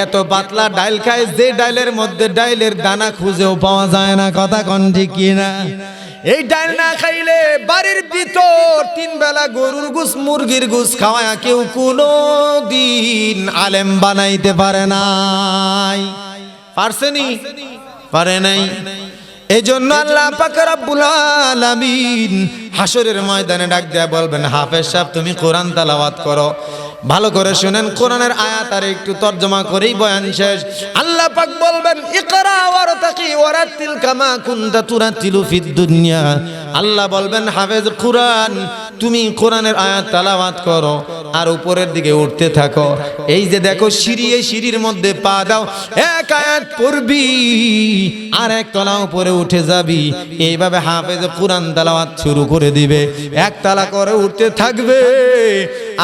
এত পাতলা ডাইল খায় যে ডাইলের মধ্যে ডাইলের দানা খুঁজেও পাওয়া যায় না। কথা কন ঠিক কি না? এই ডাল না খাইলে বাড়ির ভিতর 3 বেলা গরুর গোস মুরগির গোস খাওয়া কেউ কোনো দিন আলেম বানাইতে পারে নাই। পারছেনি? পারে নাই। এই জন্য আল্লাহ পাক রব্বুল আলামিন হাসরের ময়দানে ডাক দেয়া বলবেন, হাফেজ সাহেব তুমি কোরআন তেলাওয়াত করো। ভালো করে শুনেন, কোরআনের আয়াত আর একটু তরজমা করেই বয়ান শেষ। আল্লাহ পাক বলবেন, ইকরা ওয়ারতাকি ওয়ারাতিল কামা কুনতা তুরাতিলু ফিদ দুনিয়া। আল্লাহ বলবেন, হাফেজ কোরআন তুমি কোরআনের আয়াত তেলাওয়াত করো আর উপরের দিকে উঠতে থাকো। এই যে দেখো সিঁড়ি, এই সিঁড়ির মধ্যে পা দাও, এক আয়াত পড়বি আর এক তলা উপরে উঠে যাবি। এইভাবে হাফেজ কোরআন তেলাওয়াত শুরু করে দিবে, এক তালা করে উঠতে থাকবে।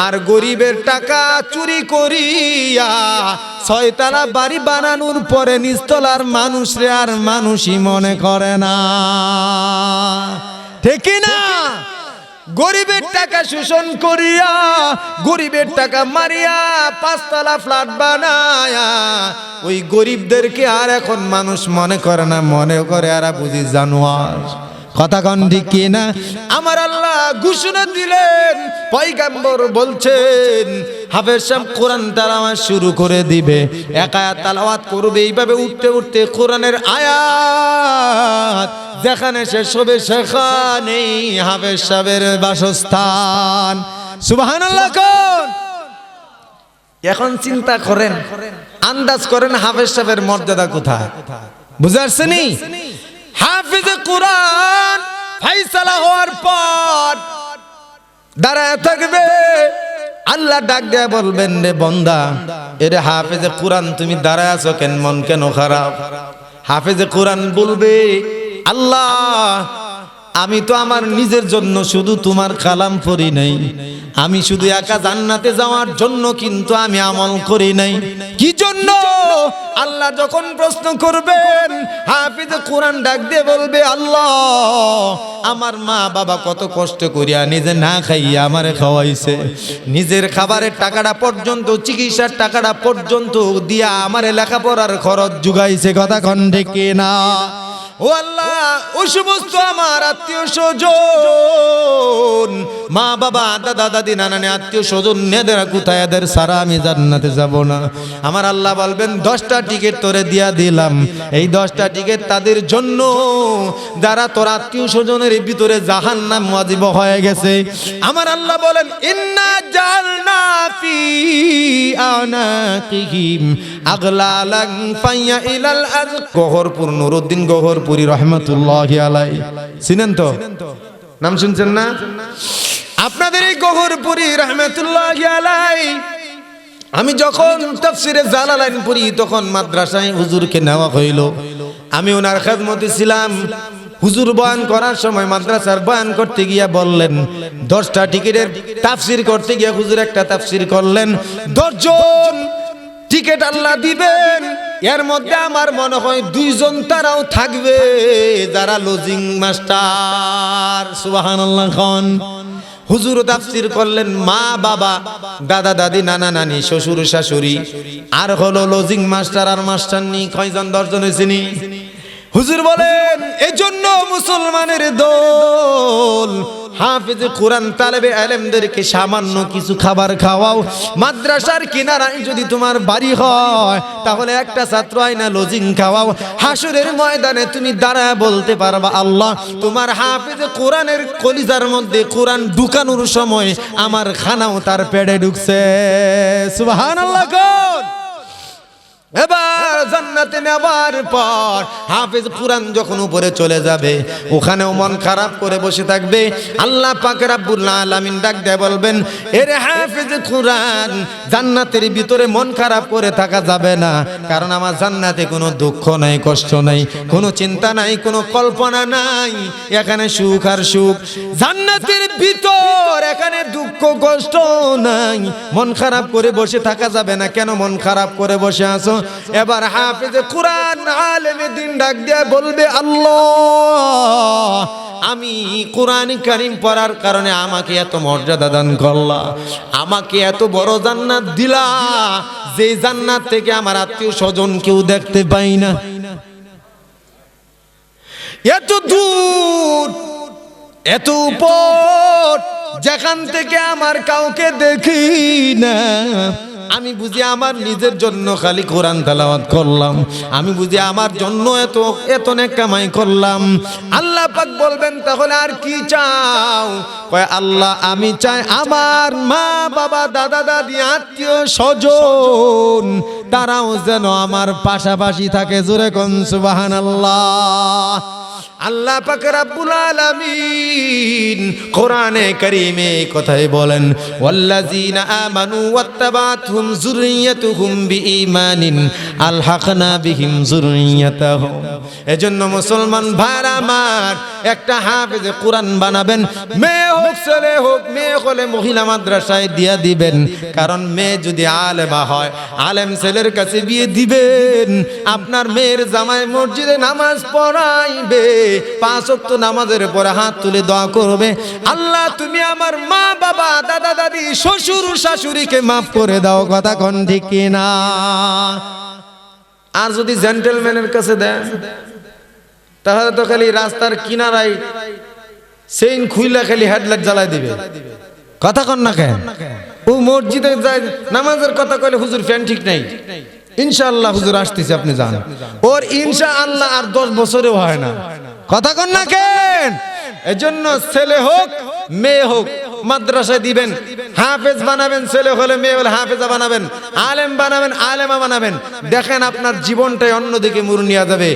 আর গরিবের টাকা চুরি করিয়া 6 তালা বাড়ি বানানোর পরে নিচতলার মানুষরে আর মানুষই মনে করে না। ঠিক না? গরিবের টাকা শোষণ করিয়া, গরিবের টাকা মারিয়া 5 তলা ফ্ল্যাট বানায়া ওই গরিবদেরকে আর এখন মানুষ মনে করে না, মনে করে আর বুঝি জানোয়ার। কথা কন ঠিক কি না? আমার আল্লাহ ঘোষণা দিলেন, পয়গম্বর বলছেন, হাফেজ সাহেব কোরআন তেলাওয়াত শুরু করে দিবে, এক আয়াত তেলাওয়াত করবে, এইভাবে উঠতে উঠতে কোরআনের আয়াত যেখানে শেষ হবে সেখানেই হাফেজ সাহেবের বাসস্থান। সুবহানাল্লাহ কোন। এখন চিন্তা করেন, আন্দাজ করেন হাফেজ সাহেবের মর্যাদা কোথায়। বুঝতে পারছেননি? হাফেজ কোরআন ফাইসালা হওয়ার পর দাঁড়ায় থাকবে, আল্লাহ ডাক দেয়া বলবেন, রে বান্দা, এরে হাফেজে কোরআন তুমি দাঁড়ায় আছো কেন, মন কেন খারাপ? হাফেজে কোরআন বলবে, আল্লাহ আমি তো আমার নিজের জন্য শুধু তোমার কালাম পড়ি নাই, আমি শুধু একা জান্নাতে যাওয়ার জন্য কিন্তু আমি আমল করি নাই। কি জন্য? আল্লাহ যখন প্রশ্ন করবেন, হাফিজ কোরআন ডাক দিয়ে বলবে, আল্লাহ আমার মা বাবা কত কষ্ট করিয়া নিজে না খাইয়া আমারে খাওয়াইছে, নিজের খাবারের টাকাটা পর্যন্ত, চিকিৎসার টাকাটা পর্যন্ত দিয়া আমারে লেখাপড়ার খরচ জুগাইছে। কথা কোন ঠিক না? ও আল্লাহ, ওই সমস্ত আমার আত্মীয় স্বজন, মা বাবা, দাদা দাদি, নানানি আত্মীয় স্বজন নেদের কোথায়, এদের সারা আমি জান্নাতে যাব না। আমার আল্লাহ বলবেন 10টা টিকিট তোরে দিয়া দিলাম, এই 10টা টিকিট তাদের জন্য যারা তোর আত্মীয় স্বজনের ভিতরে জাহান্নাম ওয়াজিব হয়ে গেছে। আমার আল্লাহ বলেন, ইন্না জালনা ফি আনাকিহিম আগলালান ফাইয়া ইলাল আরদ। গহরপুর নুরউদ্দিন গহরপুরি রহমাতুল্লাহি আলাইহি, চিনেন তো? নাম শুনছেন না? আপনাদের এই গহরপুরি রহমাতুল্লাহি আলাইহি, আমি যখন তাফসিরে জালালাইন পড়ি তখন মাদ্রাসায় হুজুরকে নেওয়া হইল। আমি ওনার খেদমতে ছিলাম। হুজুর বয়ান করার সময় মাদ্রাসার বয়ান করতে গিয়া বললেন, 10টা টিকিটের তাফসির করতে গিয়া হুজুর একটা তাফসির করলেন, 10 জন টিকিট আল্লাহ দিবেন, এর মধ্যে আমার মনে হয় 2 জন তারাও থাকবে যারা লজিং মাস্টার। সুবহানাল্লাহ। খান হুজুর তাফসির করলেন, মা বাবা, দাদা দাদি, নানা নানি, শ্বশুর শাশুড়ি, আর হলো লজিং মাস্টার আর মাস্টারনি, কয়জন? 10 জন হয়েছেনি। হুজুর বলেন, এজন্য মুসলমানের দল হাফেজ কোরআন তালেবে ইলমদেরকে সামান্য কিছু খাবার খাওয়াও। মাদ্রাসার কিনারায় যদি তোমার বাড়ি হয় তাহলে একটা ছাত্র আইনা লজিং খাওয়াও। হাসরের ময়দানে তুমি দাঁড়ায় বলতে পারবা, আল্লাহ তোমার হাফেজ কোরআনের কলিজার মধ্যে কোরআন ঢুকানোর সময় আমার খানাও তার পেটে ঢুকছে। সুবহানাল্লাহ। এবার জান্নাতে নেওয়ার পর হাফেজ কোরআন যখন উপরে চলে যাবে, ওখানেও মন খারাপ করে বসে থাকবে। আল্লাহ পাক রব্বুল আলামিন ডাক দিয়ে বলবেন, এরে হাফেজ কোরআন, জান্নাতের ভিতরে মন খারাপ করে থাকা যাবে না, কারণ আমার জান্নাতে কোনো দুঃখ নাই, কষ্ট নাই, কোনো চিন্তা নাই, কোনো কল্পনা নাই, এখানে সুখ আর সুখ। জান্নাতের ভিতর এখানে দুঃখ কষ্ট নাই, মন খারাপ করে বসে থাকা যাবে না। কেন মন খারাপ করে বসে আছো? এবার হাফেজে কোরআন আলেমে দিন ডাক দিয়ে বলবে, আল্লাহ আমি কোরআন কারীম পড়ার কারণে আমাকে এত মর্যাদা দান করলা, আমাকে এত বড় জান্নাত দিলা, যে জান্নাত থেকে আমার আত্মীয় স্বজন কেউ দেখতে পাই না। এত দূর, এত উপর, যেখান থেকে আমার কাউকে দেখি না। আমি বুঝি আমার নিজের জন্য খালি কোরআন তেলাওয়াত করলাম, আমি বুঝি আমার জন্য এত নেক কামাই করলাম। আল্লাহ পাক বলবেন, তাহলে আর কি চাও? কয়, আল্লাহ আমি চাই আমার মা বাবা, দাদা দাদি, আত্মীয় স্বজন তারাও যেন আমার পাশাপাশি থাকে। জোরে কোন সুবহানাল্লাহ। আল্লাহ পাক রব্বুল আলামিন কোরআনে কারীমে কথাই বলেন, ওয়াল্লাযীনা আমানু ওয়াত্তাবাতুহুম যুররিয়াতুহুম বিঈমানিন আলহাকনা বিহিম যুররিয়াতাহুম। এজন্য মুসলমান ভাইরা আমার, একটা হাফেজে কোরআন বানাবেন, মেয়ে হোক ছেলে হোক, মেয়ে হলে মহিলা মাদ্রাসায় দিয়া দিবেন, কারণ মেয়ে যদি আলেমা হয়, আলেম ছেলের কাছে বিয়ে দিবেন। আপনার মেয়ের জামাই মসজিদে নামাজ পড়াইবে, 5 ওয়াক্ত নামাজের পরে হাত তুলে দোয়া করবে, আল্লাহ তুমি আমার মা বাবা, দাদা দাদি, শ্বশুর শাশুড়িকে মাফ করে দাও। কথা কোন ঠিক কিনা? আর যদি জেন্টলম্যানের কাছে দেন, তাহলে তো খালি রাস্তার কিনারায় চেইন খুইলা খালি হেডলাইট জ্বালাই দিবে। কথা কন না কেন? ও মসজিদে যায় নামাজের কথা কইলে, হুজুর ফ্যান ঠিক নাই, ইনশাআল্লাহ হুজুর আসতেছে, আপনি যান। ওর ইনশাআল্লাহ আর 10 বছরেও হয় না। কথা কন না কেন? এজন্য ছেলে হোক মেয়ে হোক মাদ্রাসায় দিবেন, হাফেজ বানাবেন, ছেলে হলে মেয়ে হলে হাফেজা বানাবেন, আলেম বানাবেন, আলেমা বানাবেন। দেখেন আপনার জীবনটাই অন্যদিকে মোড় নিয়ে যাবে।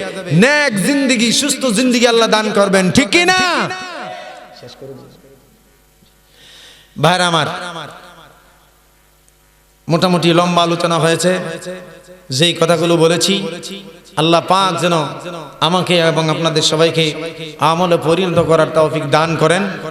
নেক জিন্দেগি, সুস্থ জিন্দেগি আল্লাহ দান করবেন। ঠিক কি না? ভাইরা আমার, মোটামুটি লম্বা আলোচনা হয়েছে। যেই কথাগুলো বলেছি আল্লাহ পাক যেন আমাকে এবং আপনাদের সবাইকে আমলে পরিণত করার তৌফিক দান করেন।